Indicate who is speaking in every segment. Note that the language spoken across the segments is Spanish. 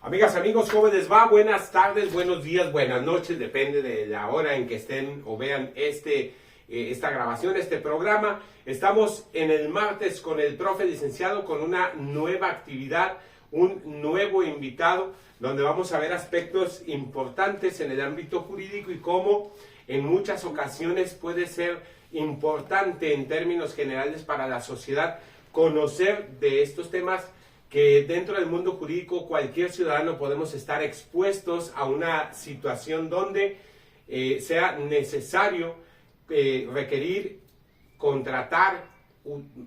Speaker 1: Amigas, amigos, ¿cómo les va? Buenas tardes, buenos días, buenas noches, depende de la hora en que estén o vean esta grabación, este programa. Estamos en el martes con el profe licenciado con una nueva actividad, un nuevo invitado, donde vamos a ver aspectos importantes en el ámbito jurídico y cómo en muchas ocasiones puede ser importante en términos generales para la sociedad conocer de estos temas que dentro del mundo jurídico cualquier ciudadano podemos estar expuestos a una situación donde sea necesario requerir, contratar,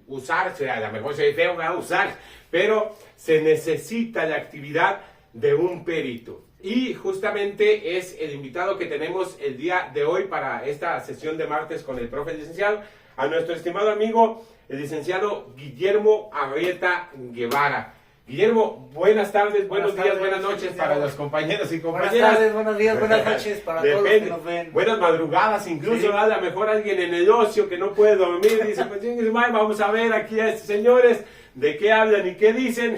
Speaker 1: usar, a lo mejor se feo va a usar, pero se necesita la actividad de un perito. Y justamente es el invitado que tenemos el día de hoy para esta sesión de martes con el profe licenciado, a nuestro estimado amigo, el licenciado Guillermo Arrieta Guevara. Guillermo, buenas tardes, buenos días, buenas noches para los compañeros y compañeras.
Speaker 2: Buenas tardes, buenos días, buenas noches para todos los que nos ven.
Speaker 1: Buenas madrugadas, incluso
Speaker 2: Sí.
Speaker 1: a lo mejor alguien en el ocio que no puede dormir dice, pues vamos a ver aquí a estos señores, de qué hablan y qué dicen.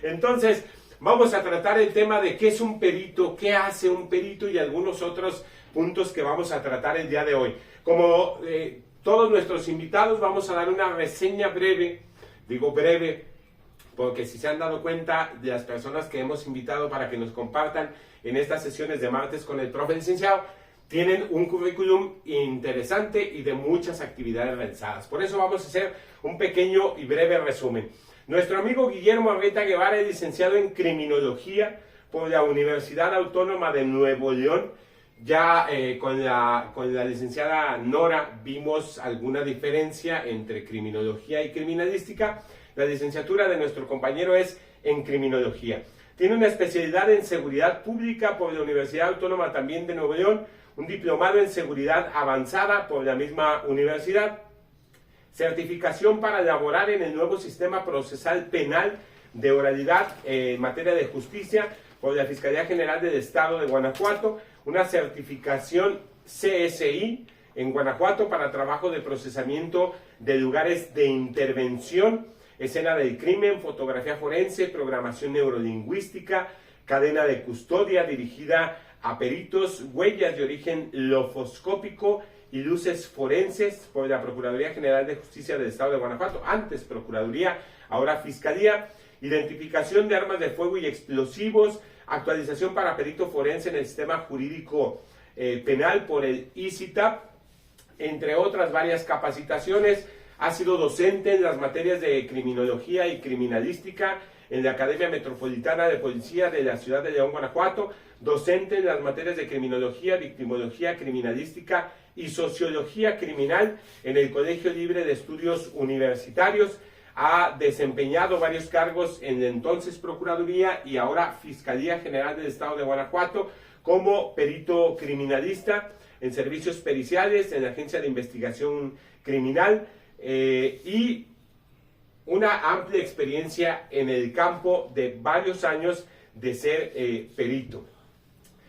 Speaker 1: Entonces, vamos a tratar el tema de qué es un perito, qué hace un perito y algunos otros puntos que vamos a tratar el día de hoy. Como todos nuestros invitados, vamos a dar una reseña breve, digo breve, porque si se han dado cuenta de las personas que hemos invitado para que nos compartan en estas sesiones de martes con el profe licenciado, tienen un currículum interesante y de muchas actividades realizadas. Por eso vamos a hacer un pequeño y breve resumen. Nuestro amigo Guillermo Arrieta Guevara es licenciado en Criminología por la Universidad Autónoma de Nuevo León. Ya con la licenciada Nora vimos alguna diferencia entre criminología y criminalística. La licenciatura de nuestro compañero es en criminología. Tiene una especialidad en seguridad pública por la Universidad Autónoma también de Nuevo León, un diplomado en seguridad avanzada por la misma universidad, certificación para laborar en el nuevo sistema procesal penal de oralidad en materia de justicia por la Fiscalía General del Estado de Guanajuato, una certificación CSI en Guanajuato para trabajo de procesamiento de lugares de intervención, escena del crimen, fotografía forense, programación neurolingüística, cadena de custodia dirigida a peritos, huellas de origen lofoscópico y luces forenses por la Procuraduría General de Justicia del Estado de Guanajuato, antes Procuraduría, ahora Fiscalía, identificación de armas de fuego y explosivos, actualización para perito forense en el sistema jurídico penal por el ICITAP, entre otras varias capacitaciones. Ha sido docente en las materias de criminología y criminalística en la Academia Metropolitana de Policía de la Ciudad de León, Guanajuato, docente en las materias de criminología, victimología, criminalística y sociología criminal en el Colegio Libre de Estudios Universitarios. Ha desempeñado varios cargos en la entonces Procuraduría y ahora Fiscalía General del Estado de Guanajuato como perito criminalista en servicios periciales en la Agencia de Investigación Criminal, y una amplia experiencia en el campo de varios años de ser perito.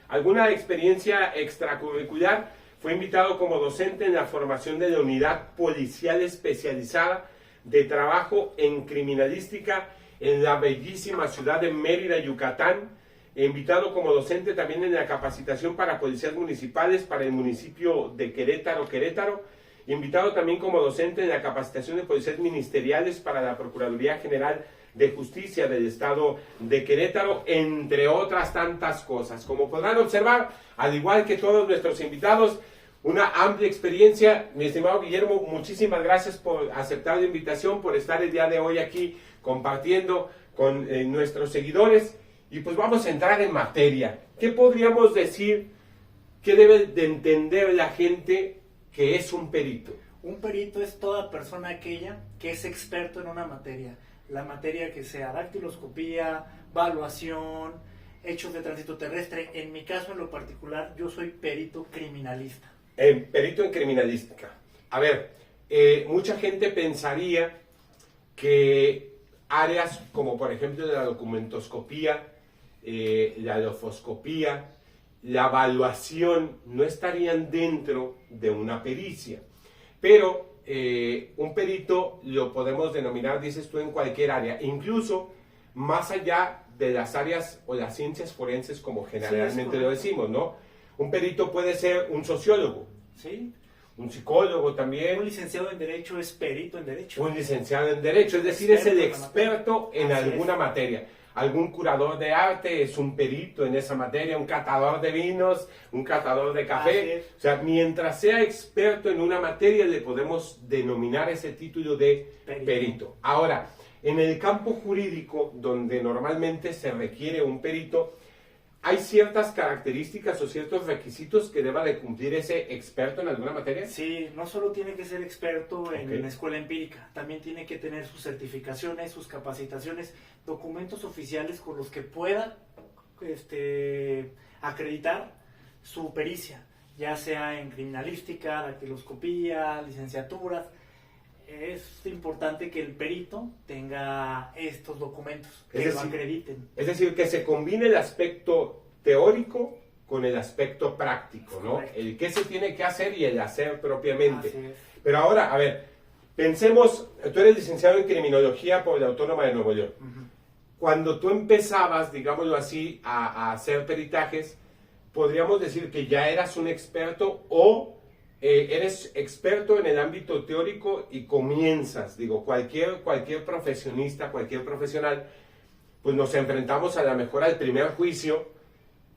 Speaker 1: Alguna experiencia extracurricular, fue invitado como docente en la formación de la Unidad Policial Especializada de Trabajo en Criminalística en la bellísima ciudad de Mérida, Yucatán. Invitado como docente también en la capacitación para policías municipales para el municipio de Querétaro. Invitado también como docente en la capacitación de policías ministeriales para la Procuraduría General de Justicia del Estado de Querétaro, entre otras tantas cosas. Como podrán observar, al igual que todos nuestros invitados, una amplia experiencia. Mi estimado Guillermo, muchísimas gracias por aceptar la invitación, por estar el día de hoy aquí compartiendo con nuestros seguidores. Y pues vamos a entrar en materia. ¿Qué podríamos decir? ¿Qué debe de entender la gente que es un perito?
Speaker 2: Un perito es toda persona aquella que es experto en una materia. La materia que sea dactiloscopía, valuación, hechos de tránsito terrestre. En mi caso en lo particular, yo soy perito criminalista.
Speaker 1: Perito en criminalística. A ver, mucha gente pensaría que áreas como por ejemplo la documentoscopía, la lofoscopía, la evaluación no estarían dentro de una pericia. Pero un perito lo podemos denominar, dices tú, en cualquier área, incluso más allá de las áreas o las ciencias forenses como generalmente
Speaker 2: Sí,
Speaker 1: lo decimos, ¿no? Un perito puede ser un sociólogo,
Speaker 2: Sí.
Speaker 1: un psicólogo
Speaker 2: Un
Speaker 1: también,
Speaker 2: licenciado en Derecho es perito en Derecho.
Speaker 1: un licenciado en Derecho, es decir, es el experto en
Speaker 2: Así
Speaker 1: alguna
Speaker 2: es.
Speaker 1: materia. Algún curador de arte es un perito en esa materia, un catador de vinos, un catador de
Speaker 2: Así
Speaker 1: café.
Speaker 2: es.
Speaker 1: O sea, mientras sea experto en una materia, le podemos denominar ese título de perito. Ahora, en el campo jurídico, donde normalmente se requiere un perito, ¿hay ciertas características o ciertos requisitos que deba de cumplir ese experto en alguna materia?
Speaker 2: Sí, no solo tiene que ser experto en
Speaker 1: Ok.
Speaker 2: la escuela empírica, también tiene que tener sus certificaciones, sus capacitaciones, documentos oficiales con los que pueda acreditar su pericia, ya sea en criminalística, dactiloscopía, licenciaturas. Es importante que el perito tenga estos documentos, que lo acrediten.
Speaker 1: Es decir, que se combine el aspecto teórico con el aspecto práctico, ¿no?
Speaker 2: Correcto.
Speaker 1: El qué se tiene que hacer y el hacer propiamente.
Speaker 2: Así es.
Speaker 1: Pero ahora, a ver, pensemos, tú eres licenciado en Criminología por la Autónoma de Nuevo León.
Speaker 2: Ujú.
Speaker 1: Cuando tú empezabas, digámoslo así, a hacer peritajes, podríamos decir que ya eras un experto o eres experto en el ámbito teórico y comienzas, digo, cualquier profesionista, cualquier profesional, pues nos enfrentamos a lo mejor al primer juicio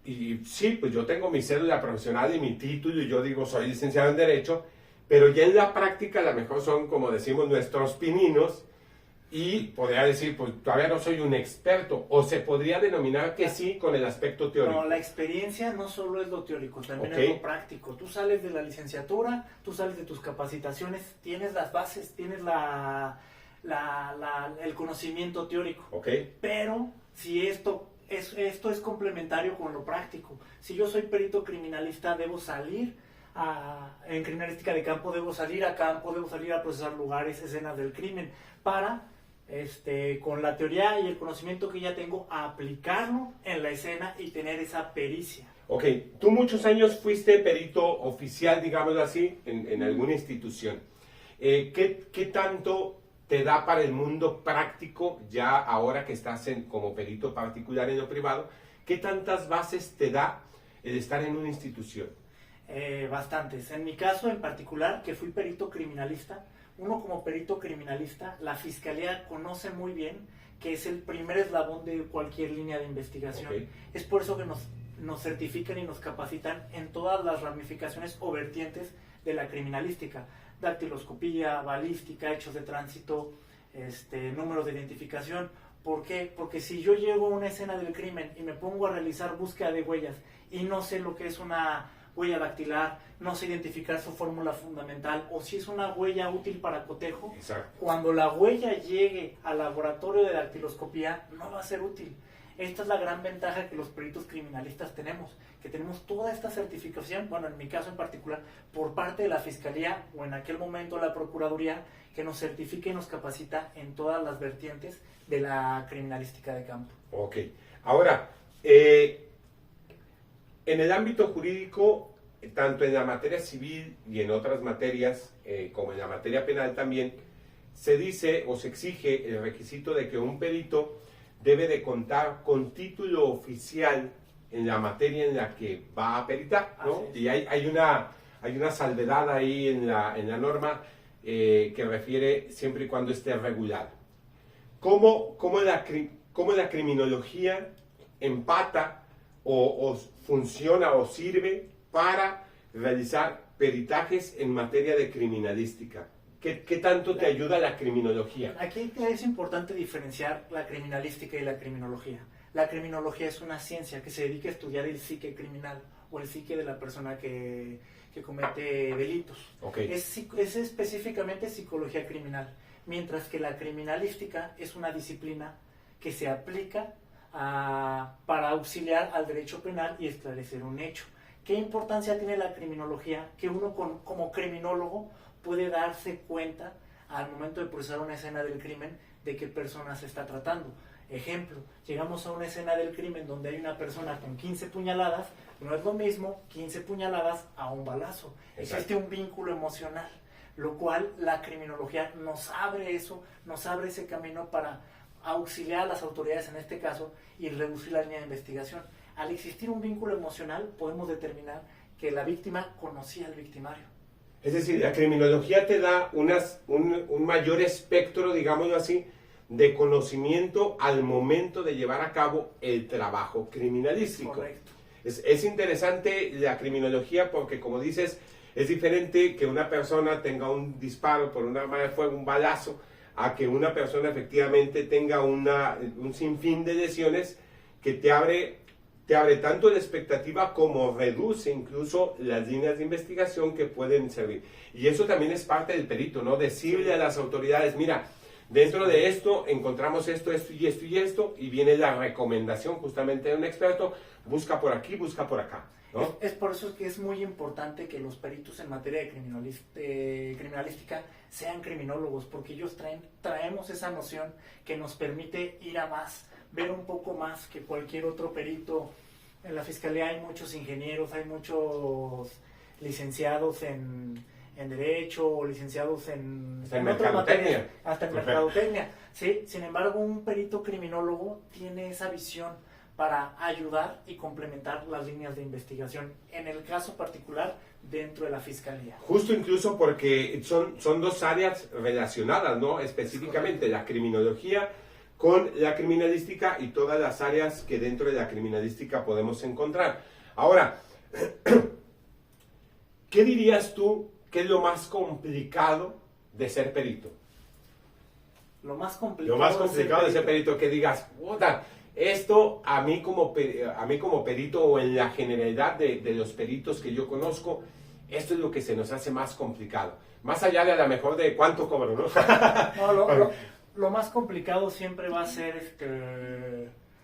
Speaker 1: y sí, pues yo tengo mi cédula profesional y mi título y yo digo soy licenciado en Derecho, pero ya en la práctica a lo mejor son, como decimos, nuestros pininos y podría decir, pues todavía no soy un experto, o se podría denominar que sí con el aspecto teórico.
Speaker 2: No, la experiencia no solo es lo teórico, también
Speaker 1: Ok.
Speaker 2: es lo práctico. Tú sales de la licenciatura, tú sales de tus capacitaciones, tienes las bases, tienes el conocimiento teórico.
Speaker 1: ¿Ok?
Speaker 2: Pero si esto es complementario con lo práctico. Si yo soy perito criminalista, debo salir en criminalística de campo, debo salir a campo, debo salir a procesar lugares, escenas del crimen, para con la teoría y el conocimiento que ya tengo, aplicarlo en la escena y tener esa pericia.
Speaker 1: Ok, tú muchos años fuiste perito oficial, digámoslo así, en alguna institución. ¿Qué tanto te da para el mundo práctico, ya ahora que estás como perito particular en lo privado? ¿Qué tantas bases te da el estar en una institución?
Speaker 2: Bastantes. En mi caso en particular, que fui perito criminalista, uno como perito criminalista, la fiscalía conoce muy bien que es el primer eslabón de cualquier línea de investigación.
Speaker 1: Ok.
Speaker 2: Es por eso que nos certifican y nos capacitan en todas las ramificaciones o vertientes de la criminalística. Dactiloscopía, balística, hechos de tránsito, números de identificación. ¿Por qué? Porque si yo llego a una escena del crimen y me pongo a realizar búsqueda de huellas y no sé lo que es una huella dactilar, no sé identificar su fórmula fundamental o si es una huella útil para cotejo,
Speaker 1: Exacto.
Speaker 2: cuando la huella llegue al laboratorio de dactiloscopía no va a ser útil. Esta es la gran ventaja que los peritos criminalistas tenemos, que tenemos toda esta certificación, bueno, en mi caso en particular, por parte de la Fiscalía o en aquel momento la Procuraduría, que nos certifica y nos capacita en todas las vertientes de la criminalística de campo.
Speaker 1: Ok. Ahora, en el ámbito jurídico, tanto en la materia civil y en otras materias, como en la materia penal también, se dice o se exige el requisito de que un perito debe de contar con título oficial en la materia en la que va a peritar, ¿no?
Speaker 2: Así es.
Speaker 1: Y hay una salvedad ahí en la norma que refiere siempre y cuando esté regulado. ¿Cómo la criminología empata o funciona o sirve para realizar peritajes en materia de criminalística? ¿Qué tanto te ayuda la criminología?
Speaker 2: Aquí es importante diferenciar la criminalística y la criminología. La criminología es una ciencia que se dedica a estudiar el psique criminal o el psique de la persona que comete delitos.
Speaker 1: Okay.
Speaker 2: Es específicamente psicología criminal, mientras que la criminalística es una disciplina que se aplica para auxiliar al derecho penal y esclarecer un hecho. ¿Qué importancia tiene la criminología? Que uno como criminólogo puede darse cuenta al momento de procesar una escena del crimen de qué persona se está tratando. Ejemplo, llegamos a una escena del crimen donde hay una persona con 15 puñaladas, no es lo mismo 15 puñaladas a un balazo.
Speaker 1: Exacto.
Speaker 2: Existe un vínculo emocional, lo cual la criminología nos abre ese camino para auxiliar a las autoridades en este caso y reducir la línea de investigación. Al existir un vínculo emocional, podemos determinar que la víctima conocía al victimario.
Speaker 1: Es decir, la criminología te da un mayor espectro, digámoslo así, de conocimiento al momento de llevar a cabo el trabajo criminalístico.
Speaker 2: Correcto.
Speaker 1: Es interesante la criminología porque, como dices, es diferente que una persona tenga un disparo por un arma de fuego, un balazo, a que una persona efectivamente tenga un sinfín de lesiones que te abre tanto la expectativa como reduce incluso las líneas de investigación que pueden servir. Y eso también es parte del perito, ¿no? Decirle a las autoridades, mira, dentro de esto encontramos esto, esto y esto y esto, y viene la recomendación justamente de un experto, busca por aquí, busca por acá, ¿no?
Speaker 2: Es por eso que es muy importante que los peritos en materia de criminalística sean criminólogos, porque ellos traemos esa noción que nos permite ir a más, ver un poco más que cualquier otro perito. En la fiscalía hay muchos ingenieros, hay muchos licenciados en Derecho o licenciados en otras materias, hasta en Mercadotecnia. ¿Sí? Sin embargo, un perito criminólogo tiene esa visión para ayudar y complementar las líneas de investigación, en el caso particular dentro de la fiscalía.
Speaker 1: Justo incluso porque son dos áreas relacionadas, ¿no? Específicamente la criminología con la criminalística y todas las áreas que dentro de la criminalística podemos encontrar. Ahora, ¿qué dirías tú que es lo más complicado de ser perito?
Speaker 2: Lo más complicado
Speaker 1: de ser perito, que digas, puta, esto a mí como perito o en la generalidad de los peritos que yo conozco, esto es lo que se nos hace más complicado. Más allá de a lo mejor de cuánto cobro, ¿no?
Speaker 2: No, lo más complicado siempre va a ser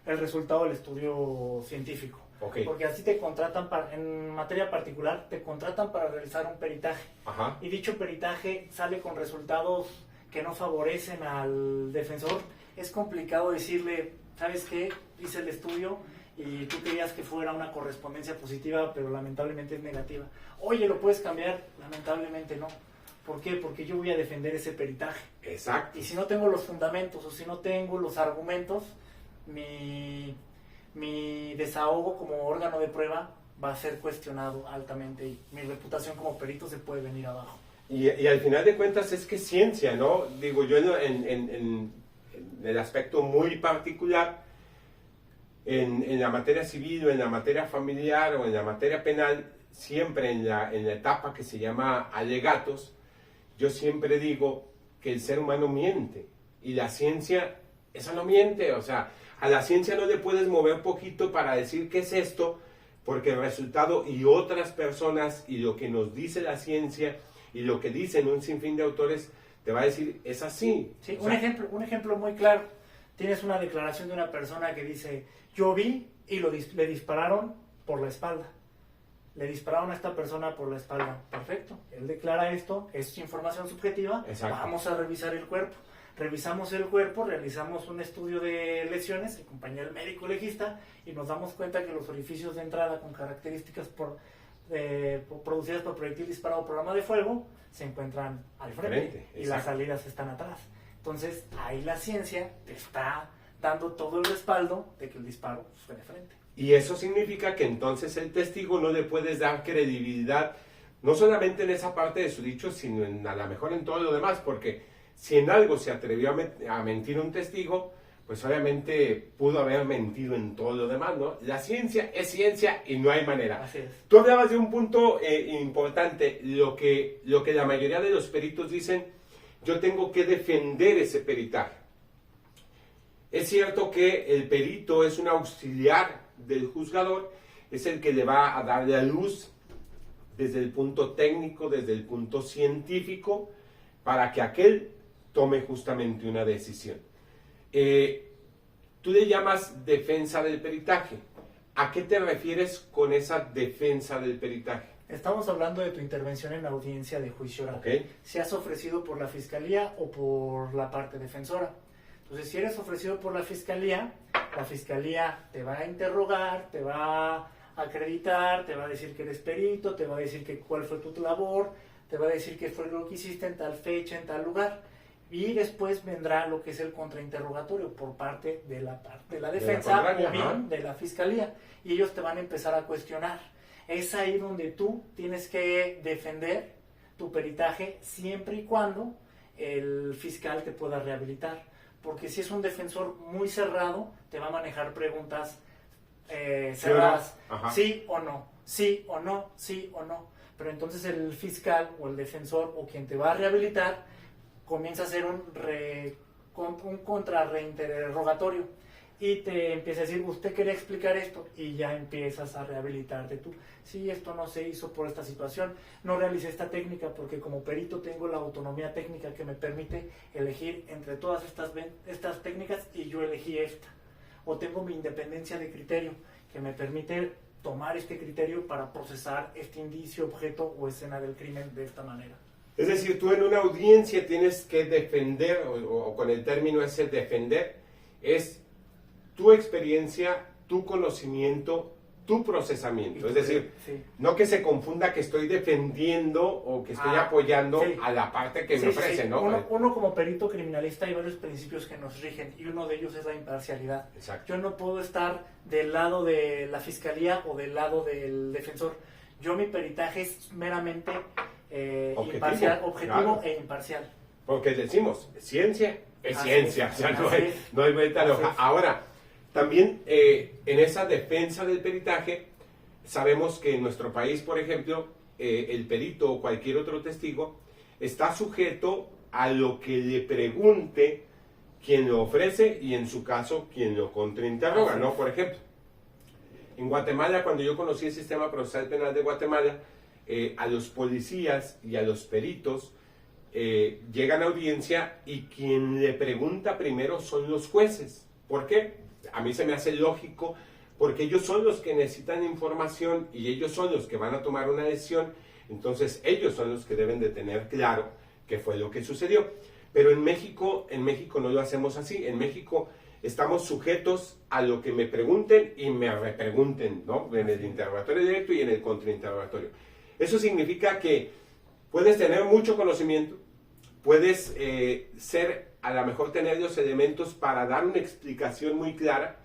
Speaker 2: el resultado del estudio científico.
Speaker 1: Okay.
Speaker 2: Porque así te contratan, en materia particular, te contratan para realizar un peritaje.
Speaker 1: Ajá.
Speaker 2: Y dicho peritaje sale con resultados que no favorecen al defensor. Es complicado decirle, ¿sabes qué? Hice el estudio y tú querías que fuera una correspondencia positiva, pero lamentablemente es negativa. Oye, ¿lo puedes cambiar? Lamentablemente no. ¿Por qué? Porque yo voy a defender ese peritaje.
Speaker 1: Exacto.
Speaker 2: Y si no tengo los fundamentos o si no tengo los argumentos, mi desahogo como órgano de prueba va a ser cuestionado altamente y mi reputación como perito se puede venir abajo.
Speaker 1: Y al final de cuentas es que ciencia, ¿no? Digo, yo en el aspecto muy particular, en la materia civil o en la materia familiar o en la materia penal, siempre en la etapa que se llama alegatos, yo siempre digo que el ser humano miente y la ciencia, eso no miente, o sea, a la ciencia no le puedes mover poquito para decir qué es esto, porque el resultado y otras personas y lo que nos dice la ciencia y lo que dicen un sinfín de autores te va a decir, es así.
Speaker 2: Sí, un ejemplo muy claro. Tienes una declaración de una persona que dice, yo vi y le dispararon por la espalda. Le dispararon a esta persona por la espalda. Perfecto. Él declara esto, es información subjetiva.
Speaker 1: Exacto.
Speaker 2: Vamos a revisar el cuerpo. Revisamos el cuerpo, realizamos un estudio de lesiones, acompaña al médico legista y nos damos cuenta que los orificios de entrada con características producidas por proyectil disparado por arma de fuego se encuentran al frente y las salidas están atrás. Entonces, ahí la ciencia te está dando todo el respaldo de que el disparo fue de frente.
Speaker 1: Y eso significa que entonces el testigo no le puedes dar credibilidad, no solamente en esa parte de su dicho, sino a lo mejor en todo lo demás, porque si en algo se atrevió a mentir un testigo, pues obviamente pudo haber mentido en todo lo demás, ¿no? La ciencia es ciencia y no hay manera.
Speaker 2: Así es.
Speaker 1: Tú hablabas de un punto importante, lo que la mayoría de los peritos dicen, yo tengo que defender ese peritaje. Es cierto que el perito es un auxiliar del juzgador, es el que le va a dar la luz desde el punto técnico, desde el punto científico, para que aquel tome justamente una decisión. Tú le llamas defensa del peritaje. ¿A qué te refieres con esa defensa del peritaje?
Speaker 2: Estamos hablando de tu intervención en la audiencia de juicio oral.
Speaker 1: Okay.
Speaker 2: Si has ofrecido por la fiscalía o por la parte defensora. Entonces, si eres ofrecido por la fiscalía te va a interrogar, te va a acreditar, te va a decir que eres perito, te va a decir cuál fue tu labor, te va a decir qué fue lo que hiciste en tal fecha, en tal lugar. Y después vendrá lo que es el contrainterrogatorio por parte de la defensa o bien de la fiscalía. Y ellos te van a empezar a cuestionar. Es ahí donde tú tienes que defender tu peritaje siempre y cuando el fiscal te pueda rehabilitar. Porque si es un defensor muy cerrado, te va a manejar preguntas cerradas. Sí o no, sí o no, sí o no. Pero entonces el fiscal o el defensor o quien te va a rehabilitar comienza a hacer un contrarreinterrogatorio y te empieza a decir, usted quería explicar esto, y ya empiezas a rehabilitarte tú. Sí, esto no se hizo por esta situación, no realicé esta técnica porque como perito tengo la autonomía técnica que me permite elegir entre todas estas técnicas y yo elegí esta. O tengo mi independencia de criterio que me permite tomar este criterio para procesar este indicio, objeto o escena del crimen de esta manera.
Speaker 1: Es decir, tú en una audiencia tienes que defender, o con el término ese defender, es tu experiencia, tu conocimiento, tu procesamiento. Es decir, no que se confunda que estoy defendiendo o que estoy apoyando a la parte que me ofrece, ¿no?
Speaker 2: Uno como perito criminalista hay varios principios que nos rigen y uno de ellos es la imparcialidad.
Speaker 1: Exacto.
Speaker 2: Yo no puedo estar del lado de la fiscalía o del lado del defensor. Mi peritaje es meramente objetivo claro. E imparcial.
Speaker 1: Porque decimos, ciencia es ciencia, o sea, no hay vuelta de hoja. Ahora, también en esa defensa del peritaje, sabemos que en nuestro país, por ejemplo, el perito o cualquier otro testigo está sujeto a lo que le pregunte quien lo ofrece y en su caso quien lo contrainterroga, ¿no? Por ejemplo, en Guatemala, cuando yo conocí el sistema procesal penal de Guatemala, a los policías y a los peritos llegan a audiencia y quien le pregunta primero son los jueces. ¿Por qué? A mí se me hace lógico, porque ellos son los que necesitan información y ellos son los que van a tomar una decisión, entonces ellos son los que deben de tener claro qué fue lo que sucedió. Pero en México no lo hacemos así. En México estamos sujetos a lo que me pregunten y me repregunten, ¿no? En el interrogatorio directo y en el contrainterrogatorio. Eso significa que puedes tener mucho conocimiento, puedes a lo mejor tener los elementos para dar una explicación muy clara,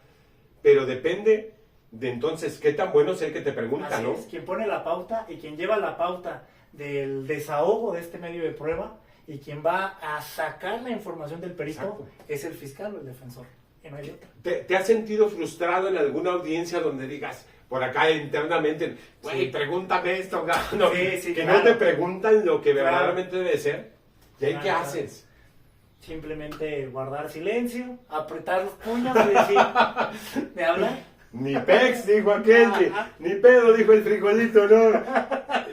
Speaker 1: pero depende de entonces qué tan bueno es el que te pregunta,
Speaker 2: así
Speaker 1: ¿no?
Speaker 2: Es, quien pone la pauta y quien lleva la pauta del desahogo de este medio de prueba y quien va a sacar la información del perito. Exacto. Es el fiscal o el defensor, y no hay otra.
Speaker 1: ¿Te has sentido frustrado en alguna audiencia donde digas, por acá internamente, güey, pregúntame esto, no, que claro. No te preguntan lo que verdaderamente debe ser? ¿Y ahí qué haces?
Speaker 2: Simplemente guardar silencio, apretar los puños y decir, ¿me hablan?
Speaker 1: Ni pex, dijo aquel, ni pedo, dijo el frijolito, ¿no?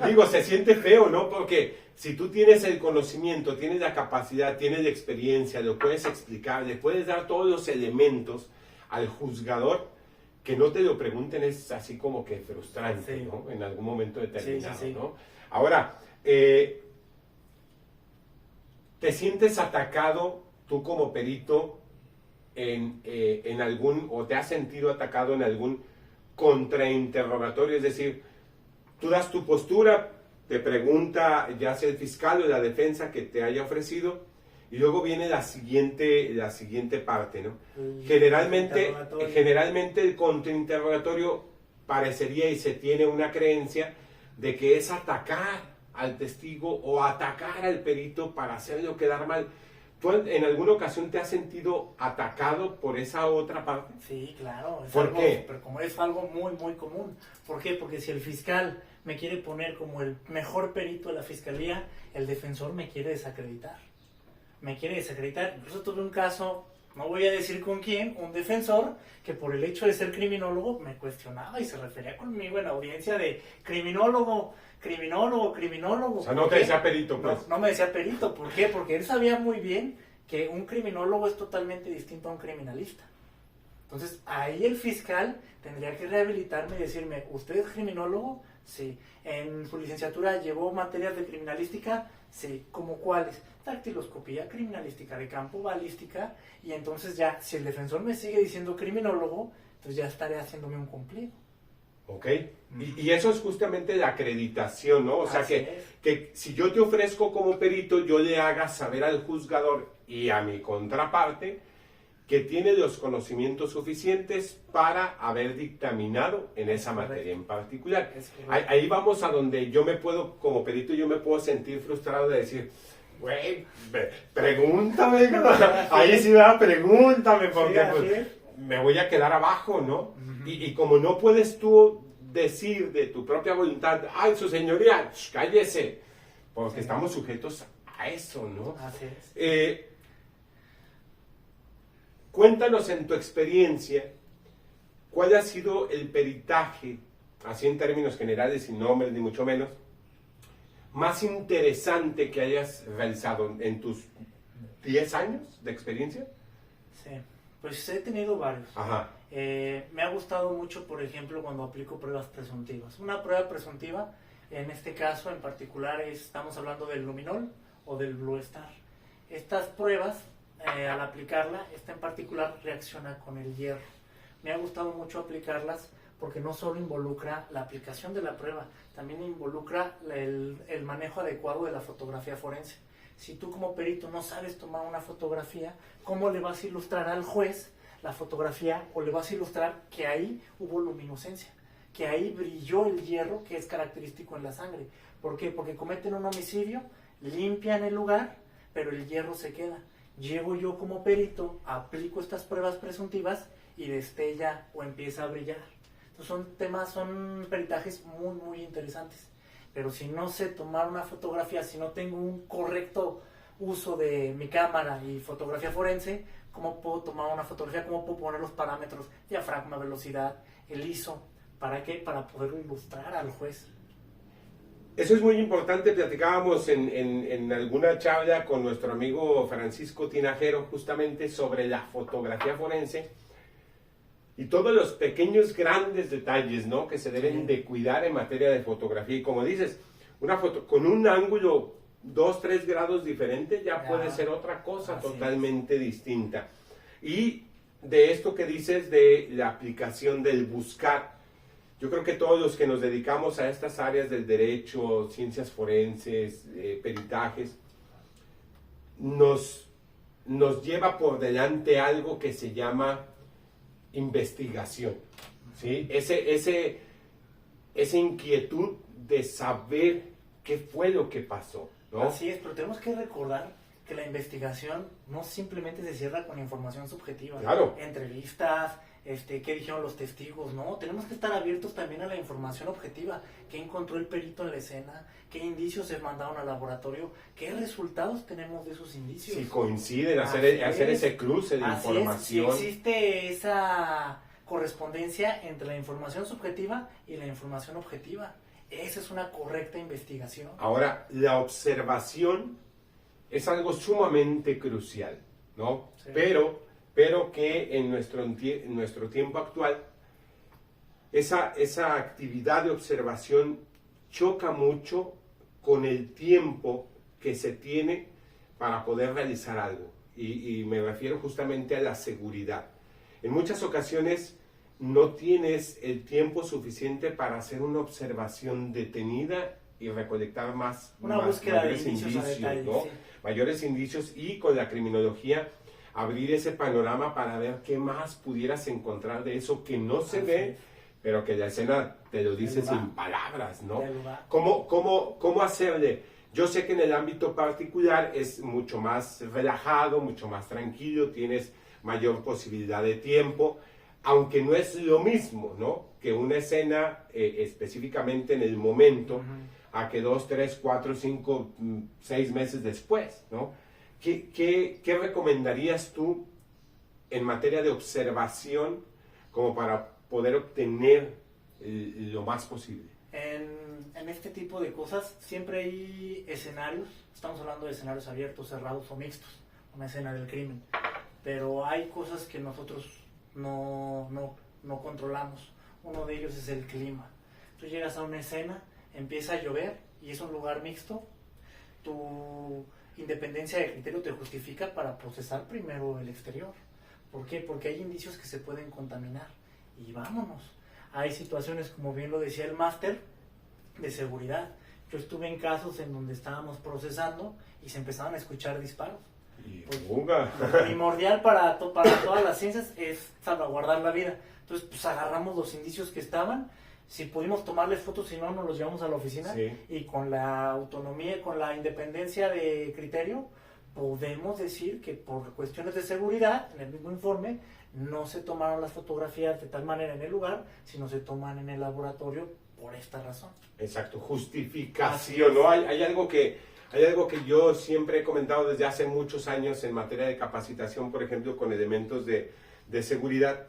Speaker 1: Digo, se siente feo, ¿no? Porque si tú tienes el conocimiento, tienes la capacidad, tienes la experiencia, lo puedes explicar, le puedes dar todos los elementos al juzgador, que no te lo pregunten es así como que frustrante, ¿no? En algún momento determinado, ¿no? Ahora, ¿te sientes atacado tú como perito en algún, o te has sentido atacado en algún contrainterrogatorio? Es decir, tú das tu postura, te pregunta ya sea el fiscal o la defensa que te haya ofrecido, y luego viene la siguiente parte, ¿no? Generalmente el contrainterrogatorio parecería y se tiene una creencia de que es atacar al testigo o atacar al perito para hacerlo quedar mal. ¿Tú en alguna ocasión te has sentido atacado por esa otra parte?
Speaker 2: Sí, claro.
Speaker 1: ¿Por qué?
Speaker 2: Pero como es algo muy, muy común. ¿Por qué? Porque si el fiscal me quiere poner como el mejor perito de la fiscalía, el defensor me quiere desacreditar. Incluso tuve un caso, no voy a decir con quién, un defensor que por el hecho de ser criminólogo me cuestionaba y se refería conmigo en audiencia de criminólogo. O sea,
Speaker 1: no te decía perito, pues.
Speaker 2: No me decía perito. ¿Por qué? Porque él sabía muy bien que un criminólogo es totalmente distinto a un criminalista. Entonces, ahí el fiscal tendría que rehabilitarme y decirme, ¿usted es criminólogo? Sí. ¿En su licenciatura llevó materias de criminalística? Sí. ¿Cómo cuáles? Dactiloscopía, criminalística de campo, balística. Y entonces ya, si el defensor me sigue diciendo criminólogo, entonces ya estaré haciéndome un cumplido.
Speaker 1: ¿Ok? Y eso es justamente la acreditación, ¿no? O sea, que si yo te ofrezco como perito, yo le haga saber al juzgador y a mi contraparte que tiene los conocimientos suficientes para haber dictaminado en esa materia en particular. Ahí vamos a donde yo me puedo, como perito, yo me puedo sentir frustrado de decir, güey, pregúntame, ahí sí va, pregúntame, porque pues, me voy a quedar abajo, ¿no? Y como no puedes tú decir de tu propia voluntad, ay, su señoría, cállese, porque estamos sujetos a eso, ¿no?
Speaker 2: Así es.
Speaker 1: Cuéntanos en tu experiencia, ¿cuál ha sido el peritaje, así en términos generales, sin nombres ni mucho menos, más interesante que hayas realizado en tus 10 años de experiencia?
Speaker 2: Sí, pues he tenido varios.
Speaker 1: Ajá.
Speaker 2: Me ha gustado mucho, por ejemplo, cuando aplico pruebas presuntivas. Una prueba presuntiva, en este caso en particular, estamos hablando del luminol o del blue star. Estas pruebas, al aplicarla, esta en particular reacciona con el hierro. Me ha gustado mucho aplicarlas porque no solo involucra la aplicación de la prueba, también involucra el manejo adecuado de la fotografía forense. Si tú como perito no sabes tomar una fotografía, ¿cómo le vas a ilustrar al juez la fotografía o le vas a ilustrar que ahí hubo luminiscencia, que ahí brilló el hierro que es característico en la sangre? ¿Por qué? Porque cometen un homicidio, limpian el lugar, pero el hierro se queda. Llego yo como perito, aplico estas pruebas presuntivas y destella o empieza a brillar. Entonces son peritajes muy, muy interesantes. Pero si no sé tomar una fotografía, si no tengo un correcto uso de mi cámara y fotografía forense, ¿cómo puedo tomar una fotografía? ¿Cómo puedo poner los parámetros, diafragma, velocidad, el ISO? ¿Para qué? Para poder ilustrar al juez.
Speaker 1: Eso es muy importante. Platicábamos en alguna charla con nuestro amigo Francisco Tinajero justamente sobre la fotografía forense y todos los pequeños grandes detalles, ¿no?, que se deben de cuidar en materia de fotografía. Y como dices, una foto con un ángulo 2-3 grados diferente ya puede ser otra cosa totalmente distinta. Y de esto que dices de la aplicación del buscar, yo creo que todos los que nos dedicamos a estas áreas del derecho, ciencias forenses, peritajes, nos lleva por delante algo que se llama investigación, ¿sí? Esa inquietud de saber qué fue lo que pasó, ¿no?
Speaker 2: Así es, pero tenemos que recordar que la investigación no simplemente se cierra con información subjetiva.
Speaker 1: Claro.
Speaker 2: Entrevistas, qué dijeron los testigos, ¿no? Tenemos que estar abiertos también a la información objetiva. ¿Qué encontró el perito en la escena? ¿Qué indicios se mandaron al laboratorio? ¿Qué resultados tenemos de esos indicios?
Speaker 1: Si coinciden, hacer ese cruce de información.
Speaker 2: Si existe esa correspondencia entre la información subjetiva y la información objetiva. Esa es una correcta investigación.
Speaker 1: Ahora, la observación es algo sumamente crucial, ¿no? Sí. Pero que en nuestro tiempo actual, esa actividad de observación choca mucho con el tiempo que se tiene para poder realizar algo. Y me refiero justamente a la seguridad. En muchas ocasiones no tienes el tiempo suficiente para hacer una observación detenida y recolectar mayores indicios, ¿no? Sí. Mayores indicios, y con la criminología abrir ese panorama para ver qué más pudieras encontrar de eso que no se ve, pero que la escena te lo dice sin palabras, ¿no? ¿Cómo hacerle? Yo sé que en el ámbito particular es mucho más relajado, mucho más tranquilo, tienes mayor posibilidad de tiempo, aunque no es lo mismo, ¿no?, que una escena específicamente en el momento, a que 2, 3, 4, 5, 6 meses después, ¿no? ¿Qué recomendarías tú en materia de observación como para poder obtener lo más posible?
Speaker 2: En este tipo de cosas siempre hay escenarios, estamos hablando de escenarios abiertos, cerrados o mixtos, una escena del crimen, pero hay cosas que nosotros no controlamos. Uno de ellos es el clima. Tú llegas a una escena, empieza a llover y es un lugar mixto, tu independencia de criterio te justifica para procesar primero el exterior. ¿Por qué? Porque hay indicios que se pueden contaminar y vámonos. Hay situaciones, como bien lo decía el máster, de seguridad. Yo estuve en casos en donde estábamos procesando y se empezaban a escuchar disparos.
Speaker 1: Pues,
Speaker 2: lo primordial para todas las ciencias es salvaguardar la vida. Entonces, pues agarramos los indicios que estaban, si pudimos tomarles fotos, si no, nos los llevamos a la oficina,
Speaker 1: sí.
Speaker 2: Y con la autonomía, con la independencia de criterio, podemos decir que por cuestiones de seguridad, en el mismo informe, no se tomaron las fotografías de tal manera en el lugar, sino se toman en el laboratorio por esta razón.
Speaker 1: Exacto, justificación, ¿no? Hay algo que yo siempre he comentado desde hace muchos años en materia de capacitación, por ejemplo, con elementos de seguridad,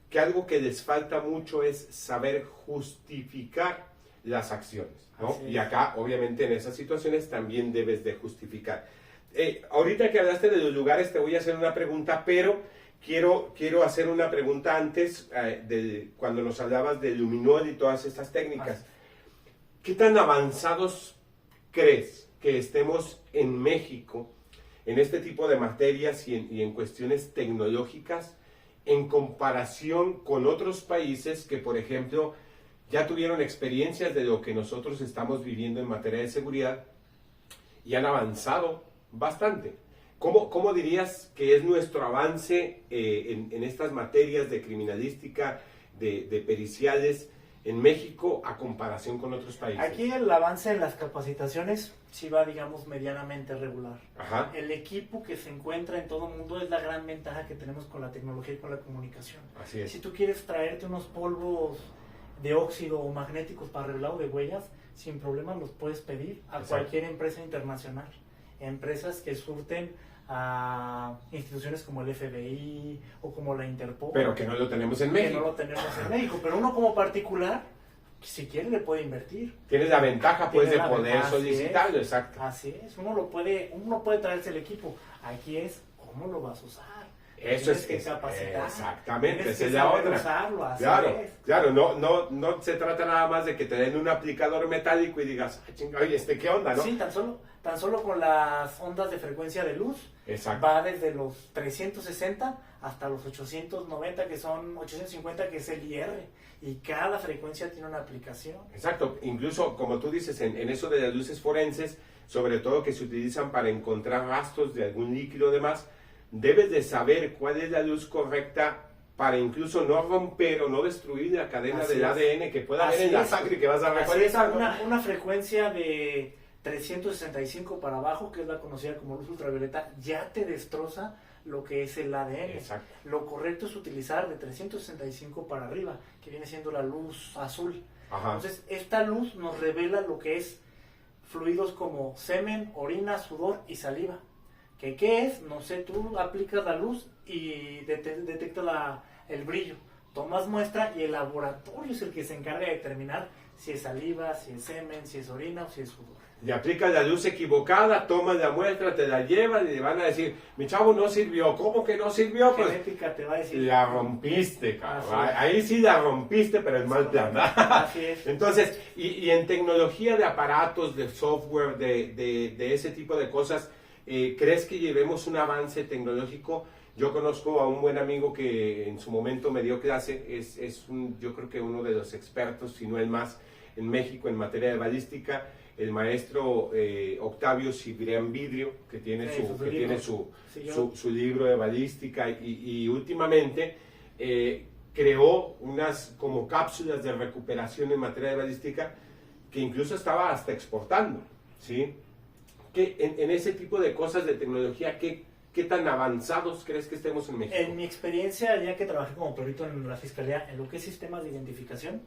Speaker 1: que algo que les falta mucho es saber justificar las acciones, ¿no? Y acá, obviamente, en esas situaciones también debes de justificar. Ahorita que hablaste de los lugares, te voy a hacer una pregunta, pero quiero hacer una pregunta antes, cuando nos hablabas de luminol y todas estas técnicas. ¿Qué tan avanzados crees que estemos en México en este tipo de materias y en cuestiones tecnológicas en comparación con otros países que, por ejemplo, ya tuvieron experiencias de lo que nosotros estamos viviendo en materia de seguridad y han avanzado bastante? ¿Cómo dirías que es nuestro avance en estas materias de criminalística, de periciales en México a comparación con otros países?
Speaker 2: Aquí el avance en las capacitaciones sí va, digamos, medianamente regular.
Speaker 1: Ajá.
Speaker 2: El equipo que se encuentra en todo el mundo es la gran ventaja que tenemos con la tecnología y con la comunicación.
Speaker 1: Así es.
Speaker 2: Si tú quieres traerte unos polvos de óxido o magnéticos para revelado de huellas, sin problema los puedes pedir a cualquier empresa internacional. Empresas que surten a instituciones como el FBI o como la Interpol.
Speaker 1: Pero que no lo tenemos en México.
Speaker 2: Que no lo tenemos en México, pero uno como particular, si quiere, le puede invertir.
Speaker 1: Tienes la ventaja, pues, de poder
Speaker 2: ventaja,
Speaker 1: solicitarlo, exacto.
Speaker 2: Así es, uno puede traerse el equipo. Aquí es cómo lo vas a usar.
Speaker 1: Eso es
Speaker 2: que capacitar.
Speaker 1: Exactamente, esa es
Speaker 2: la
Speaker 1: la otra.
Speaker 2: Usarlo, así
Speaker 1: claro,
Speaker 2: es.
Speaker 1: claro, no se trata nada más de que te den un aplicador metálico y digas, ay, chinga, oye, ¿qué onda, no?
Speaker 2: Sí, tan solo con las ondas de frecuencia de luz.
Speaker 1: Exacto.
Speaker 2: Va desde los 360 hasta los 890, que son 850, que es el IR. Y cada frecuencia tiene una aplicación.
Speaker 1: Exacto, incluso como tú dices, en eso de las luces forenses, sobre todo que se utilizan para encontrar rastros de algún líquido o demás, debes de saber cuál es la luz correcta para incluso no romper o no destruir la cadena del ADN que pueda haber en la sangre que vas a recolectar.
Speaker 2: Una frecuencia de 365 para abajo, que es la conocida como luz ultravioleta, ya te destroza lo que es el ADN.
Speaker 1: Exacto.
Speaker 2: Lo correcto es utilizar de 365 para arriba, que viene siendo la luz azul.
Speaker 1: Ajá.
Speaker 2: Entonces, esta luz nos revela lo que es fluidos como semen, orina, sudor y saliva. ¿Qué es? No sé, tú aplicas la luz y detecta el brillo. Tomas muestra y el laboratorio es el que se encarga de determinar si es saliva, si es semen, si es orina o si es sudor.
Speaker 1: Le aplicas la luz equivocada, tomas la muestra, te la llevan y le van a decir, mi chavo no sirvió. ¿Cómo que no sirvió? Pues
Speaker 2: genética te va a decir.
Speaker 1: La rompiste, cabrón. Ahí sí la rompiste, pero en mal plan.
Speaker 2: Así es.
Speaker 1: Entonces, y en tecnología de aparatos, de software, de ese tipo de cosas, ¿crees que llevemos un avance tecnológico? Yo conozco a un buen amigo que en su momento me dio clase, yo creo que uno de los expertos, si no el más, en México en materia de balística, el maestro Octavio Cibrián Vidrio, que tiene su libro de balística y últimamente creó unas como cápsulas de recuperación en materia de balística que incluso estaba hasta exportando, ¿sí? Que en ese tipo de cosas de tecnología, ¿qué tan avanzados crees que estemos en México?
Speaker 2: En mi experiencia, ya que trabajé como perito en la Fiscalía, en lo que es sistemas de identificación,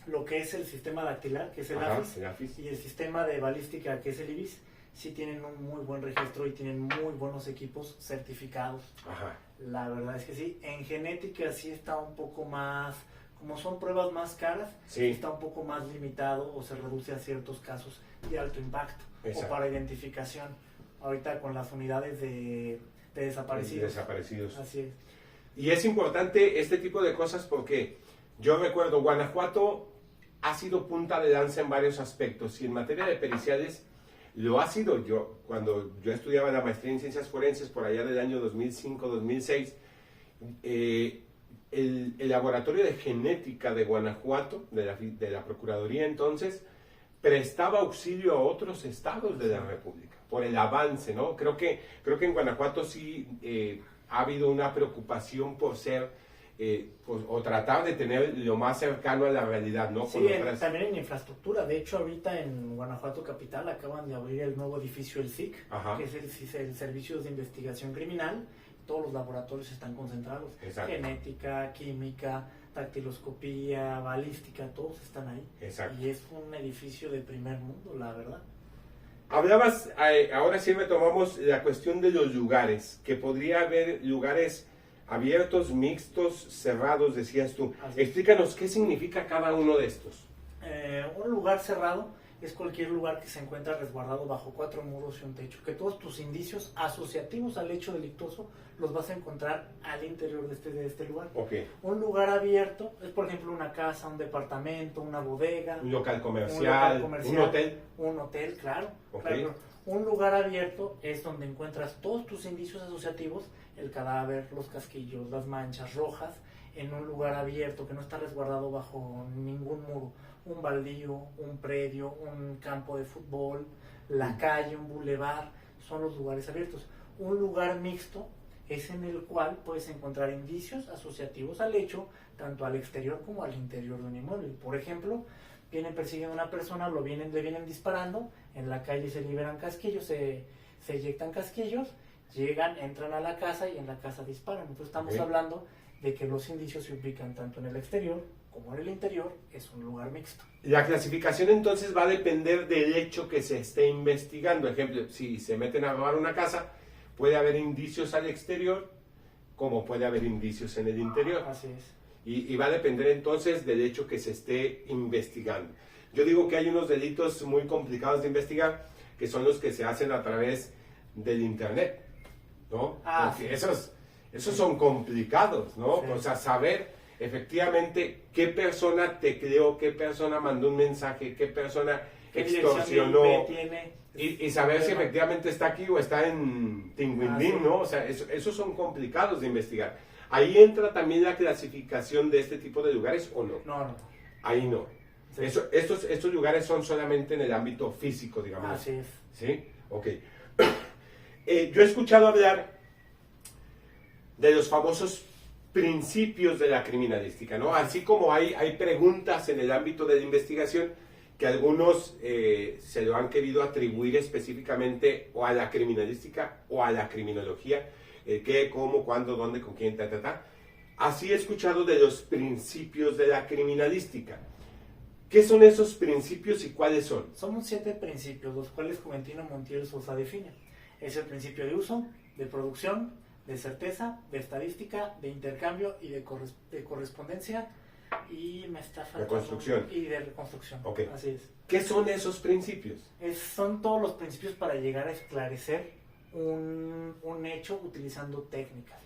Speaker 2: lo que es el sistema dactilar, que es el AFIS, y el sistema de balística, que es el IBIS, sí tienen un muy buen registro y tienen muy buenos equipos certificados.
Speaker 1: Ajá.
Speaker 2: La verdad es que sí. En genética sí está un poco más, como son pruebas más caras, sí está un poco más limitado o se reduce a ciertos casos de alto impacto. Exacto. O para identificación. Ahorita con las unidades de desaparecidos. Así es.
Speaker 1: Y es importante este tipo de cosas porque yo recuerdo, Guanajuato ha sido punta de lanza en varios aspectos y en materia de periciales lo ha sido. Cuando yo estudiaba la maestría en ciencias forenses por allá del año 2005-2006, el laboratorio de genética de Guanajuato, de la Procuraduría entonces, prestaba auxilio a otros estados de la República, por el avance, ¿no? Creo que en Guanajuato sí ha habido una preocupación por ser, pues, o tratar de tener lo más cercano a la realidad, ¿no?
Speaker 2: Sí, también en infraestructura. De hecho, ahorita en Guanajuato Capital acaban de abrir el nuevo edificio, el SIC,
Speaker 1: Ajá.
Speaker 2: que es el Servicio de Investigación Criminal. Todos los laboratorios están concentrados.
Speaker 1: Exacto.
Speaker 2: Genética, química, dactiloscopía, balística, todos están ahí.
Speaker 1: Exacto.
Speaker 2: Y es un edificio de primer mundo, la verdad.
Speaker 1: Hablabas, ahora sí retomamos la cuestión de los lugares, que podría haber lugares abiertos, mixtos, cerrados, decías tú.
Speaker 2: Así.
Speaker 1: Explícanos qué significa cada uno de estos.
Speaker 2: Un lugar cerrado es cualquier lugar que se encuentra resguardado bajo 4 muros y un techo, que todos tus indicios asociativos al hecho delictuoso los vas a encontrar al interior de este lugar.
Speaker 1: Okay.
Speaker 2: Un lugar abierto es, por ejemplo, una casa, un departamento, una bodega,
Speaker 1: Un local comercial, un hotel.
Speaker 2: Un hotel, claro.
Speaker 1: Okay.
Speaker 2: Claro. Un lugar abierto es donde encuentras todos tus indicios asociativos, el cadáver, los casquillos, las manchas rojas, en un lugar abierto que no está resguardado bajo ningún muro. Un baldío, un predio, un campo de fútbol, la calle, un bulevar, son los lugares abiertos. Un lugar mixto es en el cual puedes encontrar indicios asociativos al hecho, tanto al exterior como al interior de un inmueble. Por ejemplo, vienen persiguiendo a una persona, le vienen disparando, en la calle se liberan casquillos, se eyectan casquillos, llegan, entran a la casa y en la casa disparan. Entonces estamos hablando de que los indicios se ubican tanto en el exterior como en el interior, es un lugar mixto.
Speaker 1: La clasificación entonces va a depender del hecho que se esté investigando. Ejemplo, si se meten a robar una casa, puede haber indicios al exterior, como puede haber indicios en el interior.
Speaker 2: Así es.
Speaker 1: Y va a depender entonces del hecho que se esté investigando. Yo digo que hay unos delitos muy complicados de investigar, que son los que se hacen a través del internet, ¿no? Porque esos son complicados, ¿no?
Speaker 2: Sí.
Speaker 1: O sea, saber efectivamente qué persona tecleó, qué persona mandó un mensaje, qué persona extorsionó, y saber si efectivamente está aquí o está en Tinguindín, ¿no? O sea, esos son complicados de investigar. ¿Ahí entra también la clasificación de este tipo de lugares o no?
Speaker 2: No.
Speaker 1: Ahí no. Sí. Estos lugares son solamente en el ámbito físico, digamos.
Speaker 2: Así es.
Speaker 1: ¿Sí? Ok. Yo he escuchado hablar de los famosos principios de la criminalística, ¿no? Así como hay preguntas en el ámbito de la investigación que algunos se lo han querido atribuir específicamente o a la criminalística o a la criminología, qué, cómo, cuándo, dónde, con quién, Así he escuchado de los principios de la criminalística. ¿Qué son esos principios y cuáles son?
Speaker 2: Son 7 principios, los cuales Juventino Montiel Sosa define. Es el principio de uso, de producción, de certeza, de estadística, de intercambio y de correspondencia, y me está faltando...
Speaker 1: Reconstrucción.
Speaker 2: Y de reconstrucción,
Speaker 1: okay.
Speaker 2: Así es.
Speaker 1: ¿Qué son esos principios?
Speaker 2: Son todos los principios para llegar a esclarecer un hecho utilizando técnicas.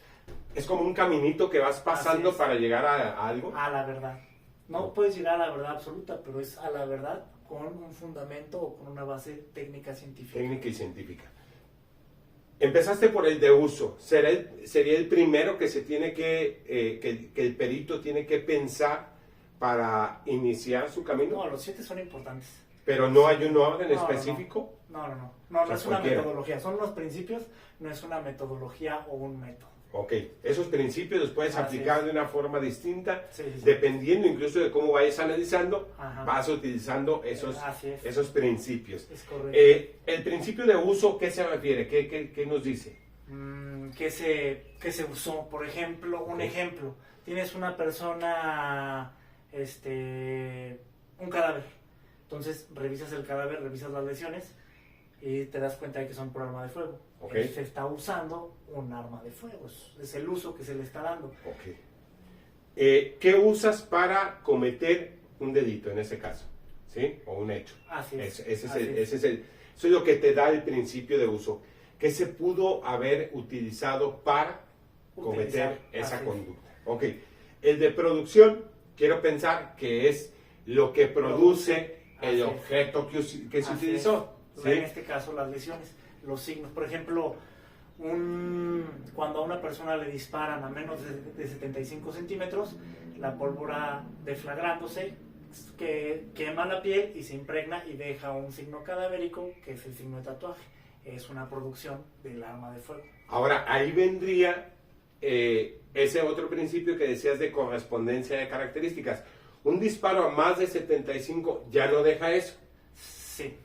Speaker 1: Es como un caminito que vas pasando para llegar a algo.
Speaker 2: A la verdad. No puedes llegar a la verdad absoluta, pero es a la verdad con un fundamento o con una base técnica científica.
Speaker 1: Técnica y científica. Empezaste por el de uso. ¿Sería el primero que se tiene que el perito tiene que pensar para iniciar su camino?
Speaker 2: No, los 7 son importantes.
Speaker 1: ¿Pero no hay un orden específico?
Speaker 2: No, es una metodología. Son los principios, no es una metodología o un método.
Speaker 1: Ok, esos principios los puedes aplicar de una forma distinta,
Speaker 2: sí.
Speaker 1: Dependiendo incluso de cómo vayas analizando, vas utilizando esos principios.
Speaker 2: Es correcto.
Speaker 1: El principio de uso, ¿qué se refiere? ¿Qué nos dice?
Speaker 2: Que se usó, por ejemplo, un ejemplo, tienes una persona, un cadáver, entonces revisas el cadáver, revisas las lesiones y te das cuenta de que son por arma de fuego.
Speaker 1: Okay.
Speaker 2: Se está usando un arma de fuego, es el uso que se le está dando.
Speaker 1: Okay. ¿Qué usas para cometer un delito en ese caso? ¿Sí? O un hecho.
Speaker 2: Así es.
Speaker 1: Eso es lo que te da el principio de uso. ¿Qué se pudo haber utilizado para cometer esa conducta? Ok. El de producción, quiero pensar que es lo que produce el objeto que se utilizó.
Speaker 2: ¿Sí? En este caso, las lesiones, los signos. Por ejemplo, Cuando a una persona le disparan a menos de 75 centímetros, la pólvora deflagrándose que quema la piel y se impregna y deja un signo cadavérico, que es el signo de tatuaje. Es una producción del arma de fuego.
Speaker 1: Ahora, ahí vendría ese otro principio que decías de correspondencia de características. Un disparo a más de 75 ya no deja eso.
Speaker 2: Sí.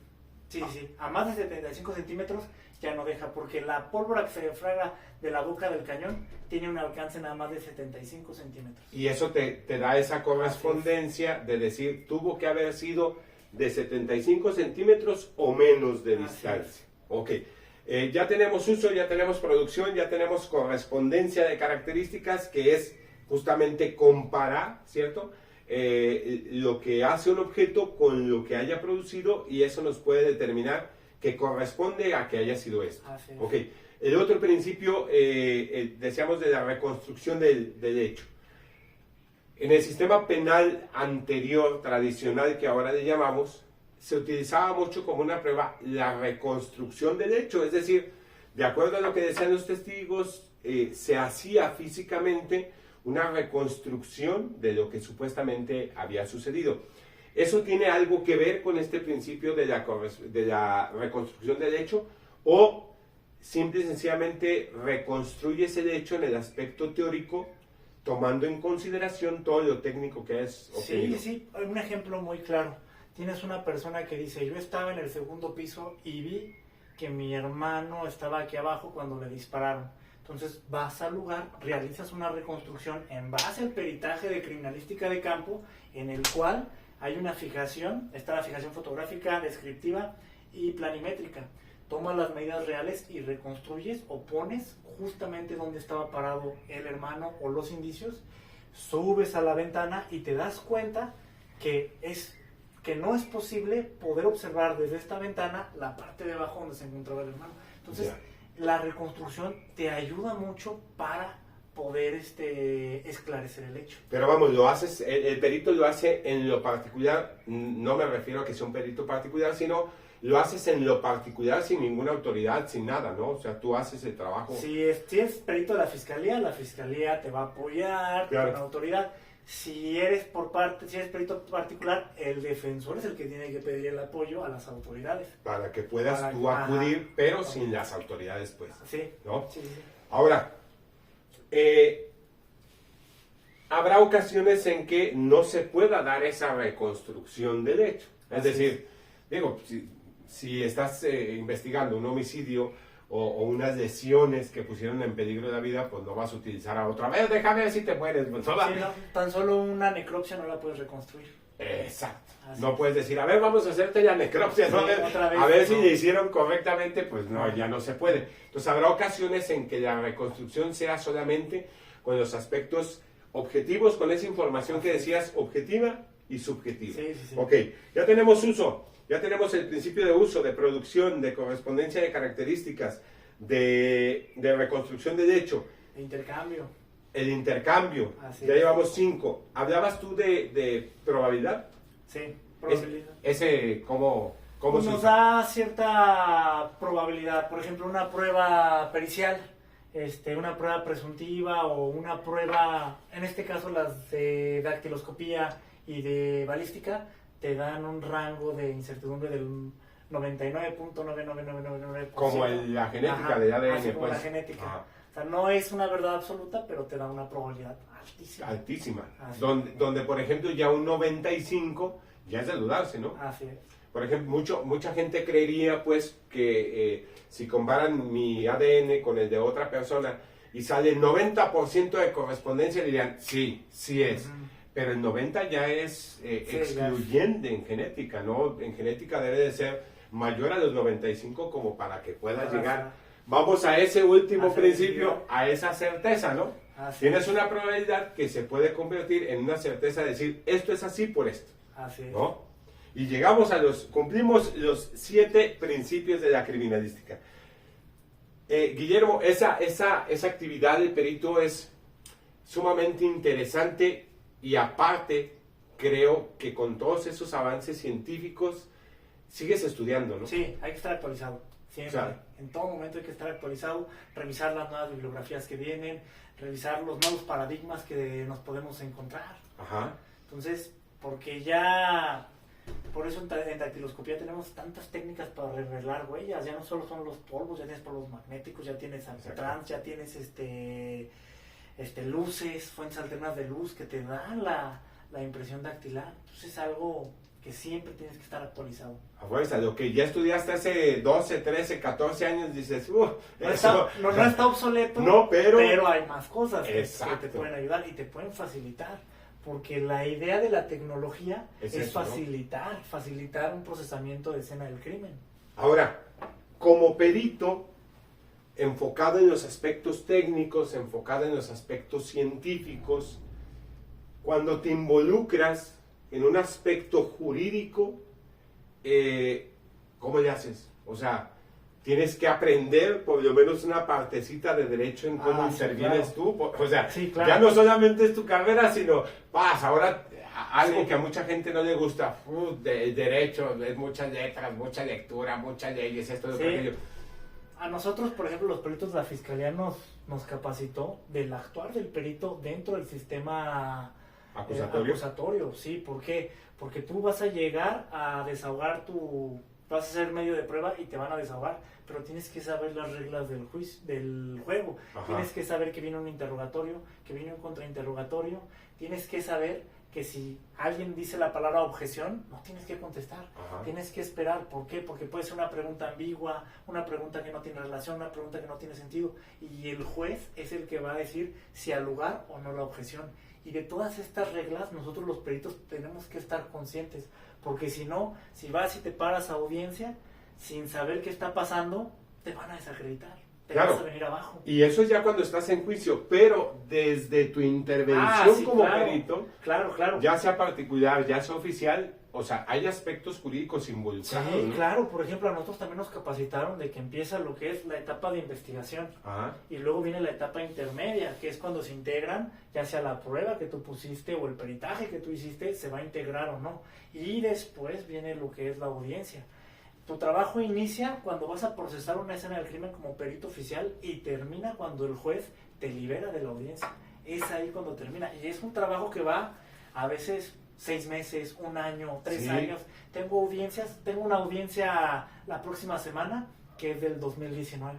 Speaker 2: A más de 75 centímetros ya no deja, porque la pólvora que se deflagra de la boca del cañón tiene un alcance nada más de 75 centímetros.
Speaker 1: Y eso te da esa correspondencia de decir, tuvo que haber sido de 75 centímetros o menos de distancia. Ok, ya tenemos uso, ya tenemos producción, ya tenemos correspondencia de características, que es justamente comparar, ¿cierto? Lo que hace un objeto con lo que haya producido, y eso nos puede determinar que corresponde a que haya sido esto. Ok, el otro principio, decíamos, de la reconstrucción del hecho. En el sistema penal anterior, tradicional, que ahora le llamamos, se utilizaba mucho como una prueba la reconstrucción del hecho, es decir, de acuerdo a lo que decían los testigos, se hacía físicamente una reconstrucción de lo que supuestamente había sucedido. ¿Eso tiene algo que ver con este principio de la reconstrucción del hecho? ¿O simple y sencillamente reconstruyes el hecho en el aspecto teórico, tomando en consideración todo lo técnico que es obtenido?
Speaker 2: Sí, un ejemplo muy claro. Tienes una persona que dice, yo estaba en el segundo piso y vi que mi hermano estaba aquí abajo cuando le dispararon. Entonces vas al lugar, realizas una reconstrucción en base al peritaje de criminalística de campo, en el cual hay una fijación, está la fijación fotográfica, descriptiva y planimétrica. Tomas las medidas reales y reconstruyes o pones justamente donde estaba parado el hermano o los indicios, subes a la ventana y te das cuenta que no es posible poder observar desde esta ventana la parte de abajo donde se encontraba el hermano. Entonces, la reconstrucción te ayuda mucho para poder esclarecer el hecho.
Speaker 1: Pero vamos, el perito lo hace en lo particular, no me refiero a que sea un perito particular, sino lo haces en lo particular sin ninguna autoridad, sin nada, ¿no? O sea, tú haces el trabajo.
Speaker 2: Si es perito de la fiscalía te va a apoyar,
Speaker 1: claro,
Speaker 2: con la autoridad. Si eres perito particular, el defensor es el que tiene que pedir el apoyo a las autoridades.
Speaker 1: Para que puedas tú acudir, pero sin las autoridades, pues.
Speaker 2: Sí.
Speaker 1: ¿No?
Speaker 2: Sí.
Speaker 1: Ahora, habrá ocasiones en que no se pueda dar esa reconstrucción del hecho. Es decir, digo, si estás investigando un homicidio o unas lesiones que pusieron en peligro la vida, pues no vas a utilizar a otra vez, déjame ver si te mueres. Pues,
Speaker 2: tan solo una necropsia no la puedes reconstruir.
Speaker 1: Exacto. No puedes decir, a ver, vamos a hacerte la necropsia, ¿no?
Speaker 2: Otra vez,
Speaker 1: a ver si le hicieron correctamente, pues no, ya no se puede. Entonces habrá ocasiones en que la reconstrucción sea solamente con los aspectos objetivos, con esa información que decías, objetiva y subjetiva.
Speaker 2: Sí.
Speaker 1: Ok, ya tenemos uso. Ya tenemos el principio de uso, de producción, de correspondencia de características, de reconstrucción del hecho. El intercambio. Ya llevamos 5. ¿Hablabas tú de probabilidad?
Speaker 2: Sí, probabilidad.
Speaker 1: ¿Cómo
Speaker 2: pues
Speaker 1: se
Speaker 2: nos
Speaker 1: usa?
Speaker 2: da cierta probabilidad. Por ejemplo, una prueba pericial, una prueba presuntiva o una prueba, en este caso las de dactiloscopía y de balística, te dan un rango de incertidumbre del 99.99999%.
Speaker 1: Como la genética del ADN,
Speaker 2: así como
Speaker 1: pues.
Speaker 2: la genética.
Speaker 1: Ajá.
Speaker 2: O sea, no es una verdad absoluta, pero te da una probabilidad altísima.
Speaker 1: Altísima.
Speaker 2: Así.
Speaker 1: Donde, por ejemplo, ya un 95 ya es de dudarse, ¿no?
Speaker 2: Así es.
Speaker 1: Por ejemplo, mucha gente creería, pues, que si comparan mi ADN con el de otra persona y sale 90% de correspondencia, dirían, sí es. Pero el 90 ya es excluyente en genética, ¿no? En genética debe de ser mayor a los 95 como para que puedas llegar. Vamos a ese último principio, a esa certeza, ¿no? Tienes una probabilidad que se puede convertir en una certeza de decir, esto es así por esto.
Speaker 2: Así es.
Speaker 1: ¿No? Y cumplimos los 7 principios de la criminalística. Guillermo, esa actividad del perito es sumamente interesante. Y aparte, creo que con todos esos avances científicos sigues estudiando, ¿no?
Speaker 2: Sí, hay que estar actualizado. Siempre.
Speaker 1: O sea,
Speaker 2: en todo momento hay que estar actualizado, revisar las nuevas bibliografías que vienen, revisar los nuevos paradigmas que nos podemos encontrar.
Speaker 1: ajá.
Speaker 2: Entonces, porque ya, por eso en dactiloscopía tenemos tantas técnicas para revelar huellas, ya no solo son los polvos, ya tienes polvos magnéticos, ya tienes trans, ya tienes luces, fuentes alternas de luz que te dan la impresión dactilar. Entonces es algo que siempre tienes que estar actualizado.
Speaker 1: A fuerza, lo que ya estudiaste hace 12, 13, 14 años, dices,
Speaker 2: No
Speaker 1: eso...
Speaker 2: está obsoleto,
Speaker 1: No, pero
Speaker 2: hay más cosas que
Speaker 1: exacto.
Speaker 2: te pueden ayudar y te pueden facilitar. Porque la idea de la tecnología es
Speaker 1: eso,
Speaker 2: facilitar un procesamiento de escena del crimen.
Speaker 1: Ahora, como perito, enfocado en los aspectos técnicos, enfocado en los aspectos científicos, cuando te involucras en un aspecto jurídico, ¿cómo le haces? O sea, tienes que aprender por lo menos una partecita de derecho en cómo intervienes tú. O sea, ya no solamente es tu carrera, sino ahora algo que a mucha gente no le gusta, de derecho, es muchas letras, mucha lectura, muchas leyes, esto, aquello.
Speaker 2: A nosotros, por ejemplo, los peritos de la Fiscalía nos capacitó del actuar del perito dentro del sistema acusatorio. Sí, ¿por qué? Porque tú vas a llegar a desahogar vas a ser medio de prueba y te van a desahogar, pero tienes que saber las reglas del juego. Ajá. Tienes que saber que viene un interrogatorio, que viene un contrainterrogatorio. Tienes que saber que si alguien dice la palabra objeción, no tienes que contestar. Ajá. Tienes que esperar. ¿Por qué? Porque puede ser una pregunta ambigua, una pregunta que no tiene relación, una pregunta que no tiene sentido. Y el juez es el que va a decir si al lugar o no la objeción. Y de todas estas reglas, nosotros los peritos tenemos que estar conscientes. Porque si no, si vas y te paras a audiencia sin saber qué está pasando, te van a desacreditar, te vas a venir abajo.
Speaker 1: Y eso es ya cuando estás en juicio, pero desde tu intervención como perito, ya sea particular, ya sea oficial, o sea, hay aspectos jurídicos involucrados.
Speaker 2: Sí,
Speaker 1: ¿no?
Speaker 2: claro, por ejemplo, a nosotros también nos capacitaron de que empieza lo que es la etapa de investigación. Ajá. Y luego viene la etapa intermedia, que es cuando se integran, ya sea la prueba que tú pusiste o el peritaje que tú hiciste, se va a integrar o no. Y después viene lo que es la audiencia. Tu trabajo inicia cuando vas a procesar una escena del crimen como perito oficial y termina cuando el juez te libera de la audiencia. Es ahí cuando termina. Y es un trabajo que va a veces 6 meses, 1 año, 3 años. Tengo una audiencia la próxima semana que es del 2019.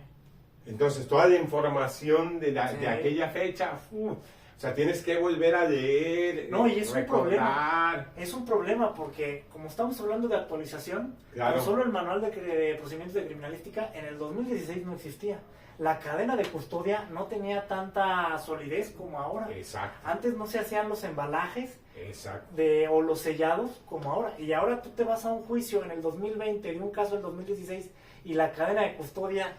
Speaker 1: Entonces, toda la información de aquella fecha, o sea, tienes que volver a leer,
Speaker 2: no, y es recordar. Un problema. Es un problema porque, como estamos hablando de actualización, no solo el manual de procedimientos de criminalística, en el 2016 no existía. La cadena de custodia no tenía tanta solidez como ahora.
Speaker 1: Exacto.
Speaker 2: Antes no se hacían los embalajes
Speaker 1: exacto.
Speaker 2: O los sellados como ahora. Y ahora tú te vas a un juicio en el 2020 de un caso del 2016 y la cadena de custodia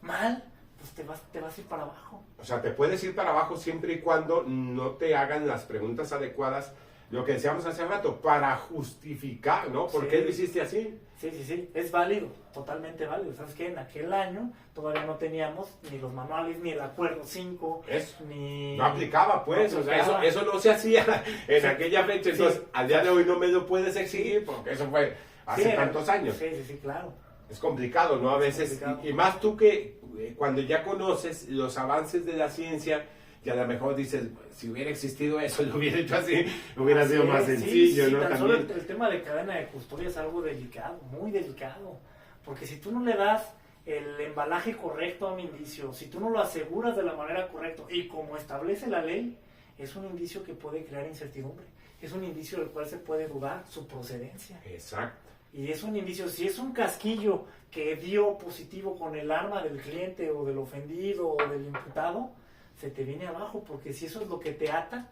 Speaker 2: mal, pues te vas a ir para abajo.
Speaker 1: O sea, te puedes ir para abajo siempre y cuando no te hagan las preguntas adecuadas, lo que decíamos hace rato, para justificar, ¿no? ¿Por qué lo hiciste así?
Speaker 2: Sí, es válido, totalmente válido. ¿Sabes qué? En aquel año todavía no teníamos ni los manuales, ni el acuerdo 5, ni...
Speaker 1: No aplicaba, pues, no aplicaba. O sea, eso no se hacía en aquella fecha. Entonces, al día de hoy no me lo puedes exigir porque eso fue hace tantos años.
Speaker 2: Sí, claro.
Speaker 1: Es complicado, ¿no? A veces, y más tú que cuando ya conoces los avances de la ciencia, y a lo mejor dices, si hubiera existido eso, lo hubiera hecho así, hubiera sido más sencillo, ¿no?
Speaker 2: Tan solo el tema de cadena de custodia es algo delicado, muy delicado, porque si tú no le das el embalaje correcto a un indicio, si tú no lo aseguras de la manera correcta, y como establece la ley, es un indicio que puede crear incertidumbre, es un indicio del cual se puede dudar su procedencia.
Speaker 1: Exacto.
Speaker 2: Y es un indicio, si es un casquillo que dio positivo con el arma del cliente o del ofendido o del imputado, se te viene abajo, porque si eso es lo que te ata,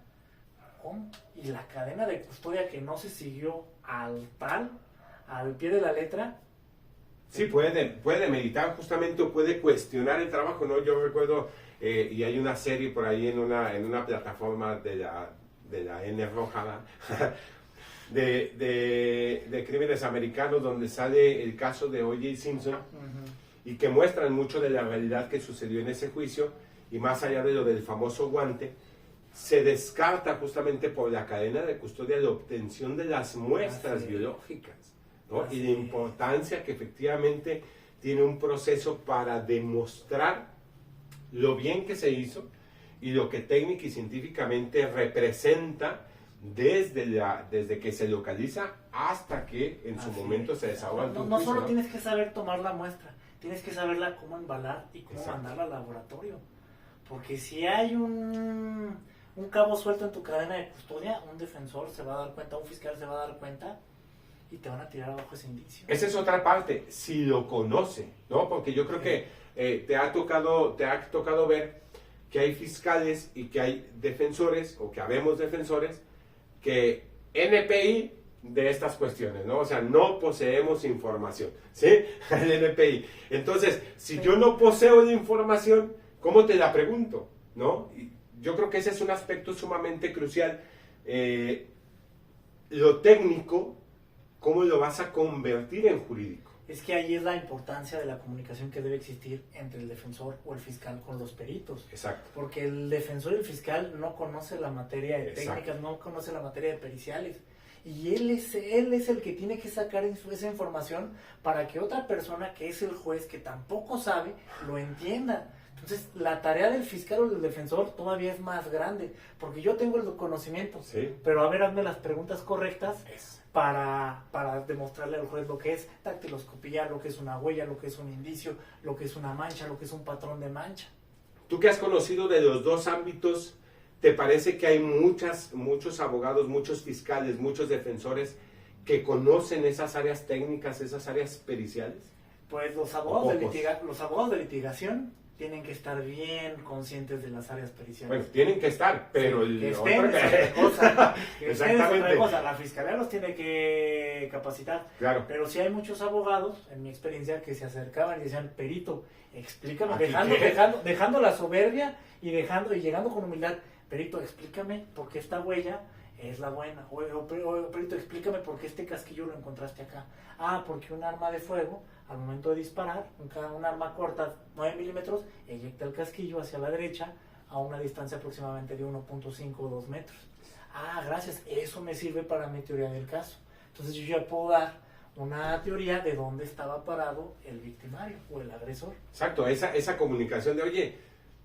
Speaker 2: ¿cómo? Y la cadena de custodia que no se siguió al pie de la letra.
Speaker 1: Sí, puede meditar justamente o puede cuestionar el trabajo, ¿no? Yo recuerdo, y hay una serie por ahí en una plataforma de la N Roja, de crímenes americanos, donde sale el caso de O.J. Simpson, y que muestran mucho de la realidad que sucedió en ese juicio. Y más allá de lo del famoso guante, se descarta justamente por la cadena de custodia la obtención de las muestras biológicas, ¿no? Y la importancia que efectivamente tiene un proceso para demostrar lo bien que se hizo y lo que técnica y científicamente representa desde que se localiza hasta que en su momento se desahoga en tu
Speaker 2: No
Speaker 1: juicio,
Speaker 2: solo
Speaker 1: ¿no?
Speaker 2: tienes que saber tomar la muestra, tienes que saberla cómo embalar y cómo
Speaker 1: Exacto.
Speaker 2: mandarla al laboratorio. Porque si hay un cabo suelto en tu cadena de custodia, un defensor se va a dar cuenta, un fiscal se va a dar cuenta y te van a tirar abajo ese indicio.
Speaker 1: Esa es otra parte, si lo conoce, ¿no? Porque yo creo que te ha tocado ver que hay fiscales y que hay defensores, o que habemos defensores, que NPI de estas cuestiones, ¿no? O sea, no poseemos información, ¿sí? El NPI. Entonces, si yo no poseo la información, ¿cómo te la pregunto? ¿No? Y yo creo que ese es un aspecto sumamente crucial. Lo técnico, ¿cómo lo vas a convertir en jurídico?
Speaker 2: Es que ahí es la importancia de la comunicación que debe existir entre el defensor o el fiscal con los peritos.
Speaker 1: Exacto.
Speaker 2: Porque el defensor y el fiscal no conoce la materia de
Speaker 1: Exacto.
Speaker 2: técnicas, no conoce la materia de periciales. Y él es el que tiene que sacar esa información para que otra persona, que es el juez, que tampoco sabe, lo entienda. Entonces, la tarea del fiscal o del defensor todavía es más grande, porque yo tengo el conocimiento,
Speaker 1: Sí.
Speaker 2: pero a ver, hazme las preguntas correctas
Speaker 1: Es.
Speaker 2: para demostrarle al juez lo que es dactiloscopía, lo que es una huella, lo que es un indicio, lo que es una mancha, lo que es un patrón de mancha.
Speaker 1: Tú que has conocido de los dos ámbitos, ¿te parece que hay muchos abogados, muchos fiscales, muchos defensores que conocen esas áreas técnicas, esas áreas periciales?
Speaker 2: Pues los
Speaker 1: O
Speaker 2: abogados
Speaker 1: pocos.
Speaker 2: de litigación tienen que estar bien conscientes de las áreas periciales.
Speaker 1: Bueno, tienen que estar, pero
Speaker 2: Sí, que
Speaker 1: el
Speaker 2: estén
Speaker 1: otro-
Speaker 2: es otra cosa. Que estén es
Speaker 1: Exactamente.
Speaker 2: otra cosa. La fiscalía los tiene que capacitar.
Speaker 1: Claro.
Speaker 2: Pero sí hay muchos abogados, en mi experiencia, que se acercaban y decían, perito, explícame,
Speaker 1: ¿Aquí qué?
Speaker 2: dejando la soberbia y llegando con humildad, perito, explícame por qué esta huella es la buena. O, perito, explícame por qué este casquillo lo encontraste acá. Ah, porque un arma de fuego, al momento de disparar, un arma corta, 9 milímetros, eyecta el casquillo hacia la derecha a una distancia aproximadamente de 1.5 o 2 metros. Ah, gracias, eso me sirve para mi teoría del caso. Entonces yo ya puedo dar una teoría de dónde estaba parado el victimario o el agresor.
Speaker 1: Exacto, esa comunicación de, oye,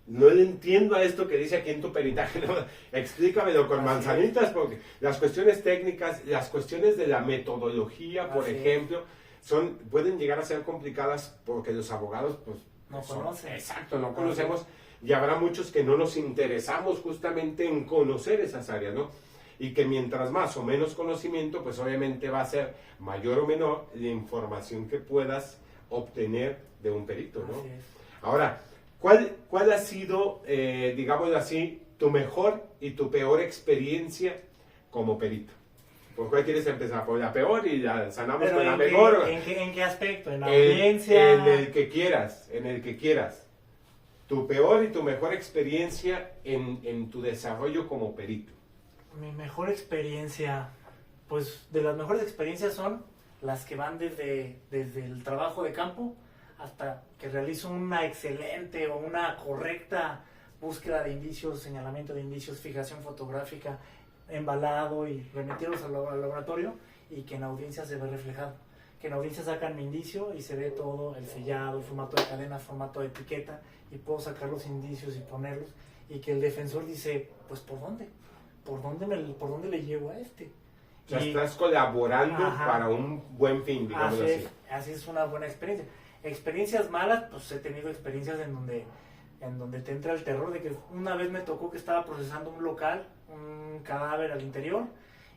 Speaker 1: no le entiendo a esto que dice aquí en tu peritaje, ¿no? Explícamelo con
Speaker 2: Así
Speaker 1: manzanitas, porque las cuestiones técnicas, las cuestiones de la metodología, por
Speaker 2: Así
Speaker 1: ejemplo, pueden llegar a ser complicadas porque los abogados, pues,
Speaker 2: No conocen.
Speaker 1: Exacto, no conocemos, y habrá muchos que no nos interesamos justamente en conocer esas áreas, ¿no? Y que mientras más o menos conocimiento, pues obviamente va a ser mayor o menor la información que puedas obtener de un perito, ¿no?
Speaker 2: Así es.
Speaker 1: Ahora, ¿cuál ha sido, digámoslo así, tu mejor y tu peor experiencia como perito? ¿Por cuál quieres empezar? ¿Por la peor y la sanamos
Speaker 2: Pero
Speaker 1: con la
Speaker 2: ¿en qué-
Speaker 1: mejor?
Speaker 2: ¿En qué aspecto? ¿En la audiencia?
Speaker 1: En el que quieras. Tu peor y tu mejor experiencia en tu desarrollo como perito.
Speaker 2: Mi mejor experiencia, pues de las mejores experiencias son las que van desde el trabajo de campo hasta que realizo una excelente o una correcta búsqueda de indicios, señalamiento de indicios, fijación fotográfica, embalado y remitirlos al laboratorio, y que en audiencia se ve reflejado. Que en audiencia sacan mi indicio y se ve todo, el sellado, el formato de cadena, formato de etiqueta, y puedo sacar los indicios y ponerlos, y que el defensor dice, pues ¿por dónde? ¿Por dónde le llevo a este?
Speaker 1: O sea,
Speaker 2: Y-
Speaker 1: estás colaborando
Speaker 2: Ajá.
Speaker 1: para un buen fin, digámoslo así.
Speaker 2: así es una buena experiencia. Experiencias malas, pues he tenido experiencias en donde te entra el terror de que una vez me tocó que estaba procesando un local, un cadáver al interior,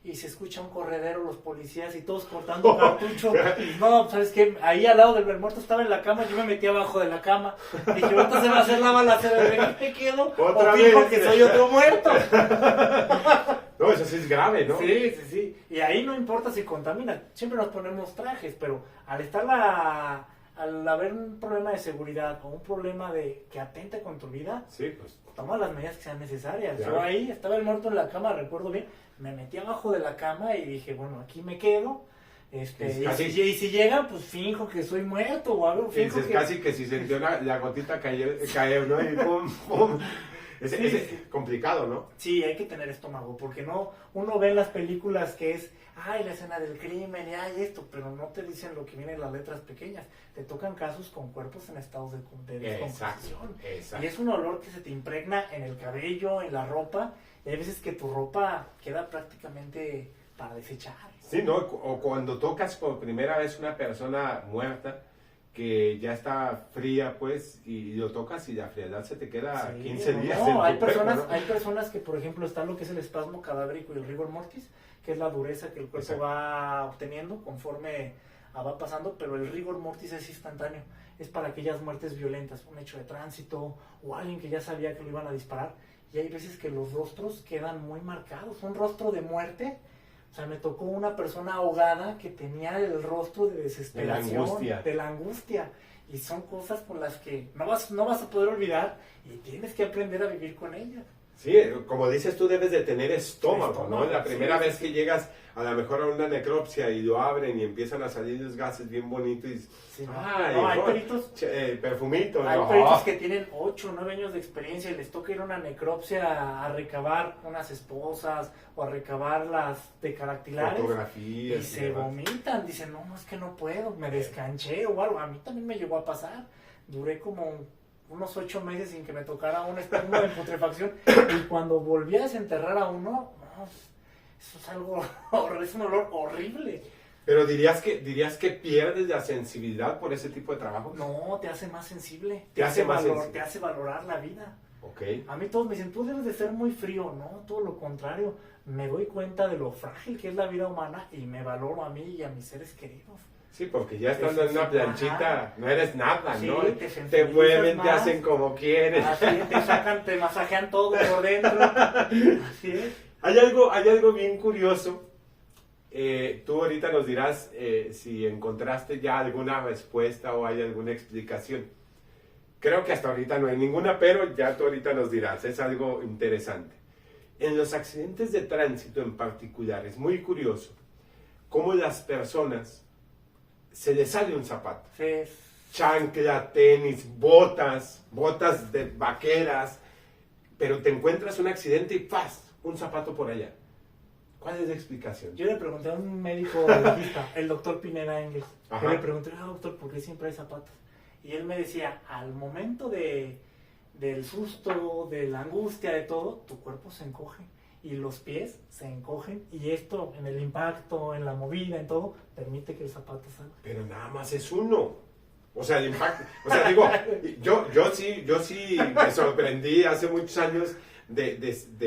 Speaker 2: y se escucha un corredero, los policías y todos cortando cartucho. No, ¿sabes qué? Ahí al lado del muerto estaba en la cama, yo me metí abajo de la cama. Dije, ahorita se va a hacer la balacera, ¿de qué me quedo?
Speaker 1: Otra
Speaker 2: O fijo
Speaker 1: vez.
Speaker 2: que soy otro muerto.
Speaker 1: No, eso sí es grave, ¿no?
Speaker 2: Sí. Y ahí no importa si contamina, siempre nos ponemos trajes, pero al haber un problema de seguridad o un problema que atenta con tu vida,
Speaker 1: Sí, pues.
Speaker 2: toma las medidas que sean necesarias.
Speaker 1: Claro.
Speaker 2: Yo ahí estaba el muerto en la cama, recuerdo bien, me metí abajo de la cama y dije, bueno, aquí me quedo.
Speaker 1: Es
Speaker 2: Y
Speaker 1: casi-
Speaker 2: si llega, pues finjo que soy muerto o algo. Finjo
Speaker 1: Dices
Speaker 2: que...
Speaker 1: casi que si sintió la gotita caer, ¿no? Y pum, pum. Es complicado, ¿no?
Speaker 2: Sí, hay que tener estómago, porque no, uno ve en las películas que es, ay, la escena del crimen, y ay, esto, pero no te dicen lo que viene en las letras pequeñas. Te tocan casos con cuerpos en estados de descomposición.
Speaker 1: Exacto.
Speaker 2: Y es un olor que se te impregna en el cabello, en la ropa, y hay veces que tu ropa queda prácticamente para desechar.
Speaker 1: Sí, ¿no? O cuando tocas por primera vez una persona muerta, que ya está fría, pues, y lo tocas y la frialdad se te queda 15 días en tu
Speaker 2: hay
Speaker 1: cuerpo,
Speaker 2: personas,
Speaker 1: ¿no?
Speaker 2: hay personas que, por ejemplo, está lo que es el espasmo cadavérico y el rigor mortis, que es la dureza que el cuerpo va obteniendo conforme va pasando, pero el rigor mortis es instantáneo, es para aquellas muertes violentas, un hecho de tránsito o alguien que ya sabía que lo iban a disparar, y hay veces que los rostros quedan muy marcados, un rostro de muerte. O sea, me tocó una persona ahogada que tenía el rostro de desesperación, de la angustia. Y son cosas con las que no vas a poder olvidar y tienes que aprender a vivir con ellas.
Speaker 1: Sí, como dices tú, debes de tener estómago, ¿no? La primera vez que llegas a lo mejor a una necropsia y lo abren y empiezan a salir los gases bien bonitos y
Speaker 2: sí, hay peritos,
Speaker 1: perfumito.
Speaker 2: hay peritos que tienen 8 o 9 años de experiencia y les toca ir a una necropsia a recabar unas esposas o a recabar las decaractilares.
Speaker 1: Fotografías.
Speaker 2: Y se vomitan, dicen, no, es que no puedo, me descanché o algo. A mí también me llegó a pasar. Duré como unos 8 meses sin que me tocara un espasmo de putrefacción, y cuando volví a desenterrar a uno, no, eso es algo, es un olor horrible.
Speaker 1: Pero dirías que pierdes la sensibilidad por ese tipo de trabajo.
Speaker 2: No, te hace más sensible,
Speaker 1: te hace
Speaker 2: valorar la vida.
Speaker 1: Okay.
Speaker 2: A mí todos me dicen, tú debes de ser muy frío. No, todo lo contrario, me doy cuenta de lo frágil que es la vida humana y me valoro a mí y a mis seres queridos.
Speaker 1: Sí, porque ya estando en una planchita, no eres nada,
Speaker 2: sí,
Speaker 1: ¿no?
Speaker 2: Te
Speaker 1: mueven,
Speaker 2: más,
Speaker 1: te hacen como quieren.
Speaker 2: Así te masajean todo por dentro. Así es.
Speaker 1: Hay algo bien curioso. Tú ahorita nos dirás si encontraste ya alguna respuesta o hay alguna explicación. Creo que hasta ahorita no hay ninguna, pero ya tú ahorita nos dirás. Es algo interesante. En los accidentes de tránsito en particular, es muy curioso cómo las personas se les sale un zapato.
Speaker 2: Sí.
Speaker 1: Chancla, tenis, botas de vaqueras, pero te encuentras un accidente y ¡paz! Un zapato por allá. ¿Cuál es la explicación?
Speaker 2: Yo le pregunté a un médico legista, el doctor Pineda Engels.
Speaker 1: Ajá.
Speaker 2: Yo le pregunté, doctor, ¿por qué siempre hay zapatos? Y él me decía, al momento del susto, de la angustia, de todo, tu cuerpo se encoge. Y los pies se encogen, y esto en el impacto, en la movida, en todo, permite que el zapato salga.
Speaker 1: Pero nada más es uno. O sea, el impacto. O sea, digo, yo sí me sorprendí hace muchos años de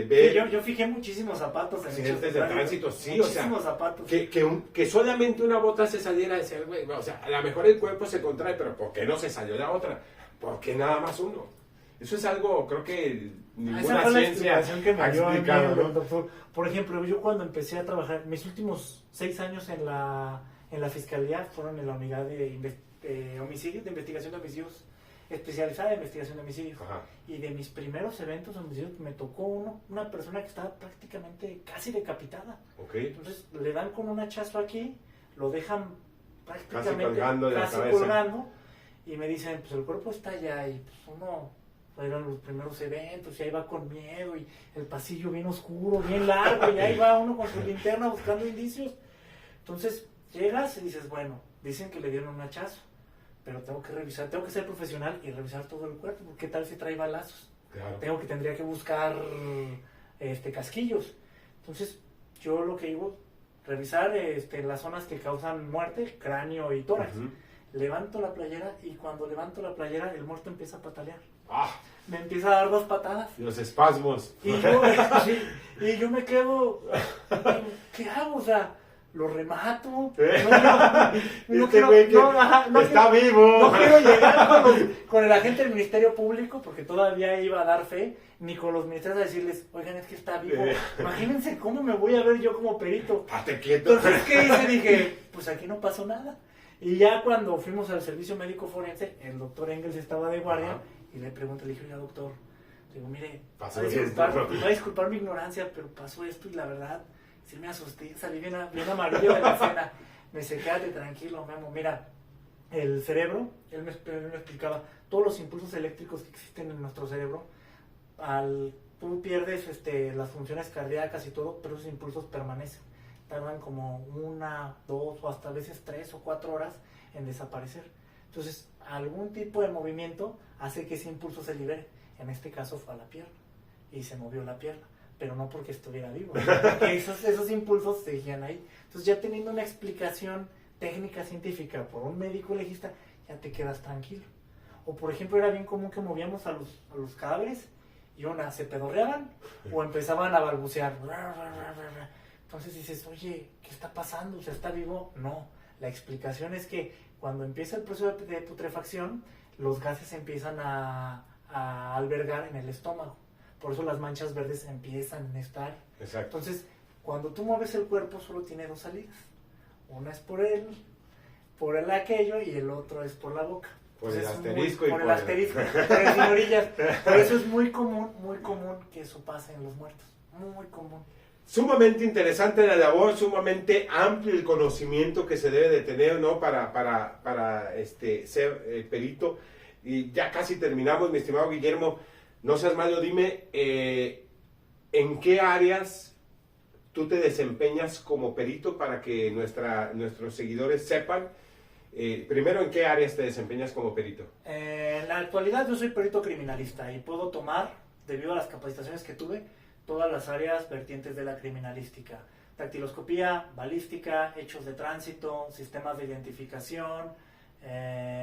Speaker 1: ver.
Speaker 2: Sí, yo fijé muchísimos zapatos en
Speaker 1: accidentes de tránsito, sí, o sea,
Speaker 2: zapatos.
Speaker 1: Que solamente una bota se saliera de ser, güey. O sea, a lo mejor el cuerpo se contrae, pero ¿por qué no se salió la otra? ¿Por qué nada más uno? Eso es algo, creo que ninguna ciencia ha explicado, ¿no?
Speaker 2: Doctor. Por ejemplo, yo cuando empecé a trabajar, mis últimos 6 años en la fiscalía fueron en la unidad de homicidios, de investigación de homicidios, especializada en investigación de homicidios.
Speaker 1: Ajá. Y
Speaker 2: de mis primeros eventos de homicidios me tocó una persona que estaba prácticamente casi decapitada.
Speaker 1: Okay.
Speaker 2: Entonces le dan con un hachazo aquí, lo dejan prácticamente
Speaker 1: casi
Speaker 2: colgando, y me dicen, pues el cuerpo está allá, y pues uno... Fueron los primeros eventos y ahí va con miedo y el pasillo bien oscuro, bien largo, y ahí va uno con su linterna buscando indicios. Entonces llegas y dices, bueno, dicen que le dieron un hachazo, pero tengo que revisar, tengo que ser profesional y revisar todo el cuerpo, porque ¿qué tal si trae balazos? Claro. Tendría que buscar casquillos. Entonces yo lo que digo, revisar las zonas que causan muerte, cráneo y tórax. Uh-huh. Levanto la playera, y cuando levanto la playera el muerto empieza a patalear. Me empieza a dar 2 patadas.
Speaker 1: Los espasmos.
Speaker 2: Y yo me quedo, ¿qué hago? O sea, lo remato.
Speaker 1: Está vivo.
Speaker 2: No quiero llegar con el agente del Ministerio Público, porque todavía iba a dar fe, ni con los ministerios a decirles, oigan, es que está vivo. Imagínense cómo me voy a ver yo como perito.
Speaker 1: Estate quieto.
Speaker 2: Entonces, ¿qué hice? Dije, pues aquí no pasó nada. Y ya cuando fuimos al servicio médico forense, el doctor Engels estaba de guardia. Ajá. Y le pregunté, le dije, oiga, doctor, digo, mire, va a disculpar mi ignorancia, pero pasó esto y la verdad, sí me asusté, salí bien amarillo de la escena. Me dice, quédate tranquilo, Memo, mira, el cerebro, él me explicaba, todos los impulsos eléctricos que existen en nuestro cerebro tú pierdes las funciones cardíacas y todo, pero esos impulsos permanecen. Tardan como 1, 2 o hasta a veces 3 o 4 horas en desaparecer. Entonces, algún tipo de movimiento hace que ese impulso se libere. En este caso fue a la pierna y se movió la pierna, pero no porque estuviera vivo, porque esos impulsos seguían ahí. Entonces, ya teniendo una explicación técnica científica por un médico legista, ya te quedas tranquilo. O por ejemplo, era bien común que movíamos a los cadáveres y se pedorreaban o empezaban a balbucear. Entonces dices, oye, ¿qué está pasando? ¿Se está vivo? No, la explicación es que cuando empieza el proceso de putrefacción, los gases empiezan a albergar en el estómago. Por eso las manchas verdes empiezan en esta área.
Speaker 1: Exacto.
Speaker 2: Entonces, cuando tú mueves el cuerpo, solo tiene 2 salidas. Una es por el aquello y el otro es por la boca.
Speaker 1: Por el
Speaker 2: Entonces,
Speaker 1: asterisco
Speaker 2: por el asterisco, por el sin orillas. Por eso es muy común que eso pase en los muertos. Muy común.
Speaker 1: Sumamente interesante la labor, sumamente amplio el conocimiento que se debe de tener, ¿no? para ser perito. Y ya casi terminamos, mi estimado Guillermo. No seas malo, dime, ¿en qué áreas tú te desempeñas como perito para que nuestros seguidores sepan? Primero, ¿en qué áreas te desempeñas como perito?
Speaker 2: En la actualidad yo soy perito criminalista y puedo tomar, debido a las capacitaciones que tuve, todas las áreas vertientes de la criminalística. Dactiloscopía, balística, hechos de tránsito, sistemas de identificación,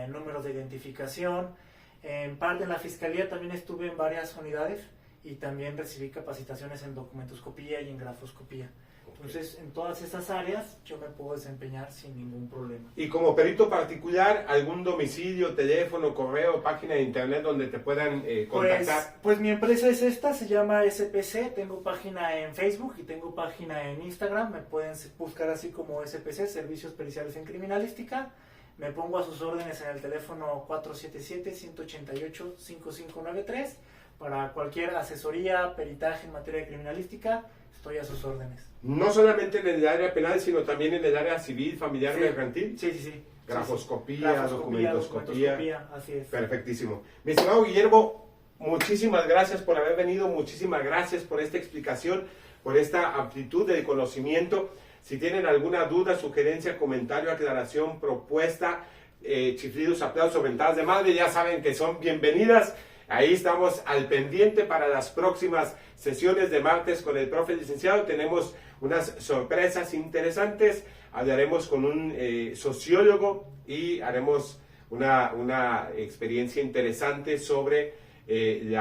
Speaker 2: números de identificación. En parte en la fiscalía también estuve en varias unidades y también recibí capacitaciones en documentoscopía y en grafoscopía. Entonces, en todas esas áreas yo me puedo desempeñar sin ningún problema.
Speaker 1: Y como perito particular, ¿algún domicilio, teléfono, correo, página de internet donde te puedan contactar?
Speaker 2: Pues mi empresa es esta, se llama SPC, tengo página en Facebook y tengo página en Instagram, me pueden buscar así como SPC, Servicios Periciales en Criminalística. Me pongo a sus órdenes en el teléfono 477-188-5593 para cualquier asesoría, peritaje en materia de criminalística. Estoy a sus órdenes.
Speaker 1: No solamente en el área penal, sino también en el área civil, familiar, mercantil.
Speaker 2: Sí.
Speaker 1: Grafoscopía, documentoscopía.
Speaker 2: Así es.
Speaker 1: Perfectísimo. Mi estimado Guillermo, muchísimas gracias por haber venido, muchísimas gracias por esta explicación, por esta amplitud del conocimiento. Si tienen alguna duda, sugerencia, comentario, aclaración, propuesta, chiflidos, aplausos, ventadas de madre, ya saben que son bienvenidas. Ahí estamos al pendiente para las próximas sesiones de martes con el profe licenciado. Tenemos unas sorpresas interesantes. Hablaremos con un sociólogo y haremos una experiencia interesante sobre el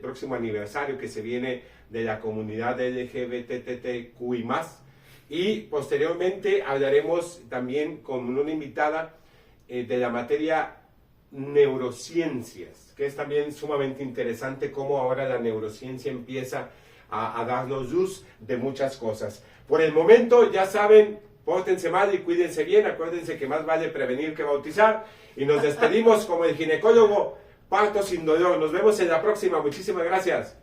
Speaker 1: próximo aniversario que se viene de la comunidad LGBTTQI+. Y posteriormente hablaremos también con una invitada de la materia neurociencias, que es también sumamente interesante cómo ahora la neurociencia empieza a darnos luz de muchas cosas. Por el momento, ya saben, pórtense mal y cuídense bien, acuérdense que más vale prevenir que bautizar, y nos despedimos como el ginecólogo, parto sin dolor. Nos vemos en la próxima, muchísimas gracias.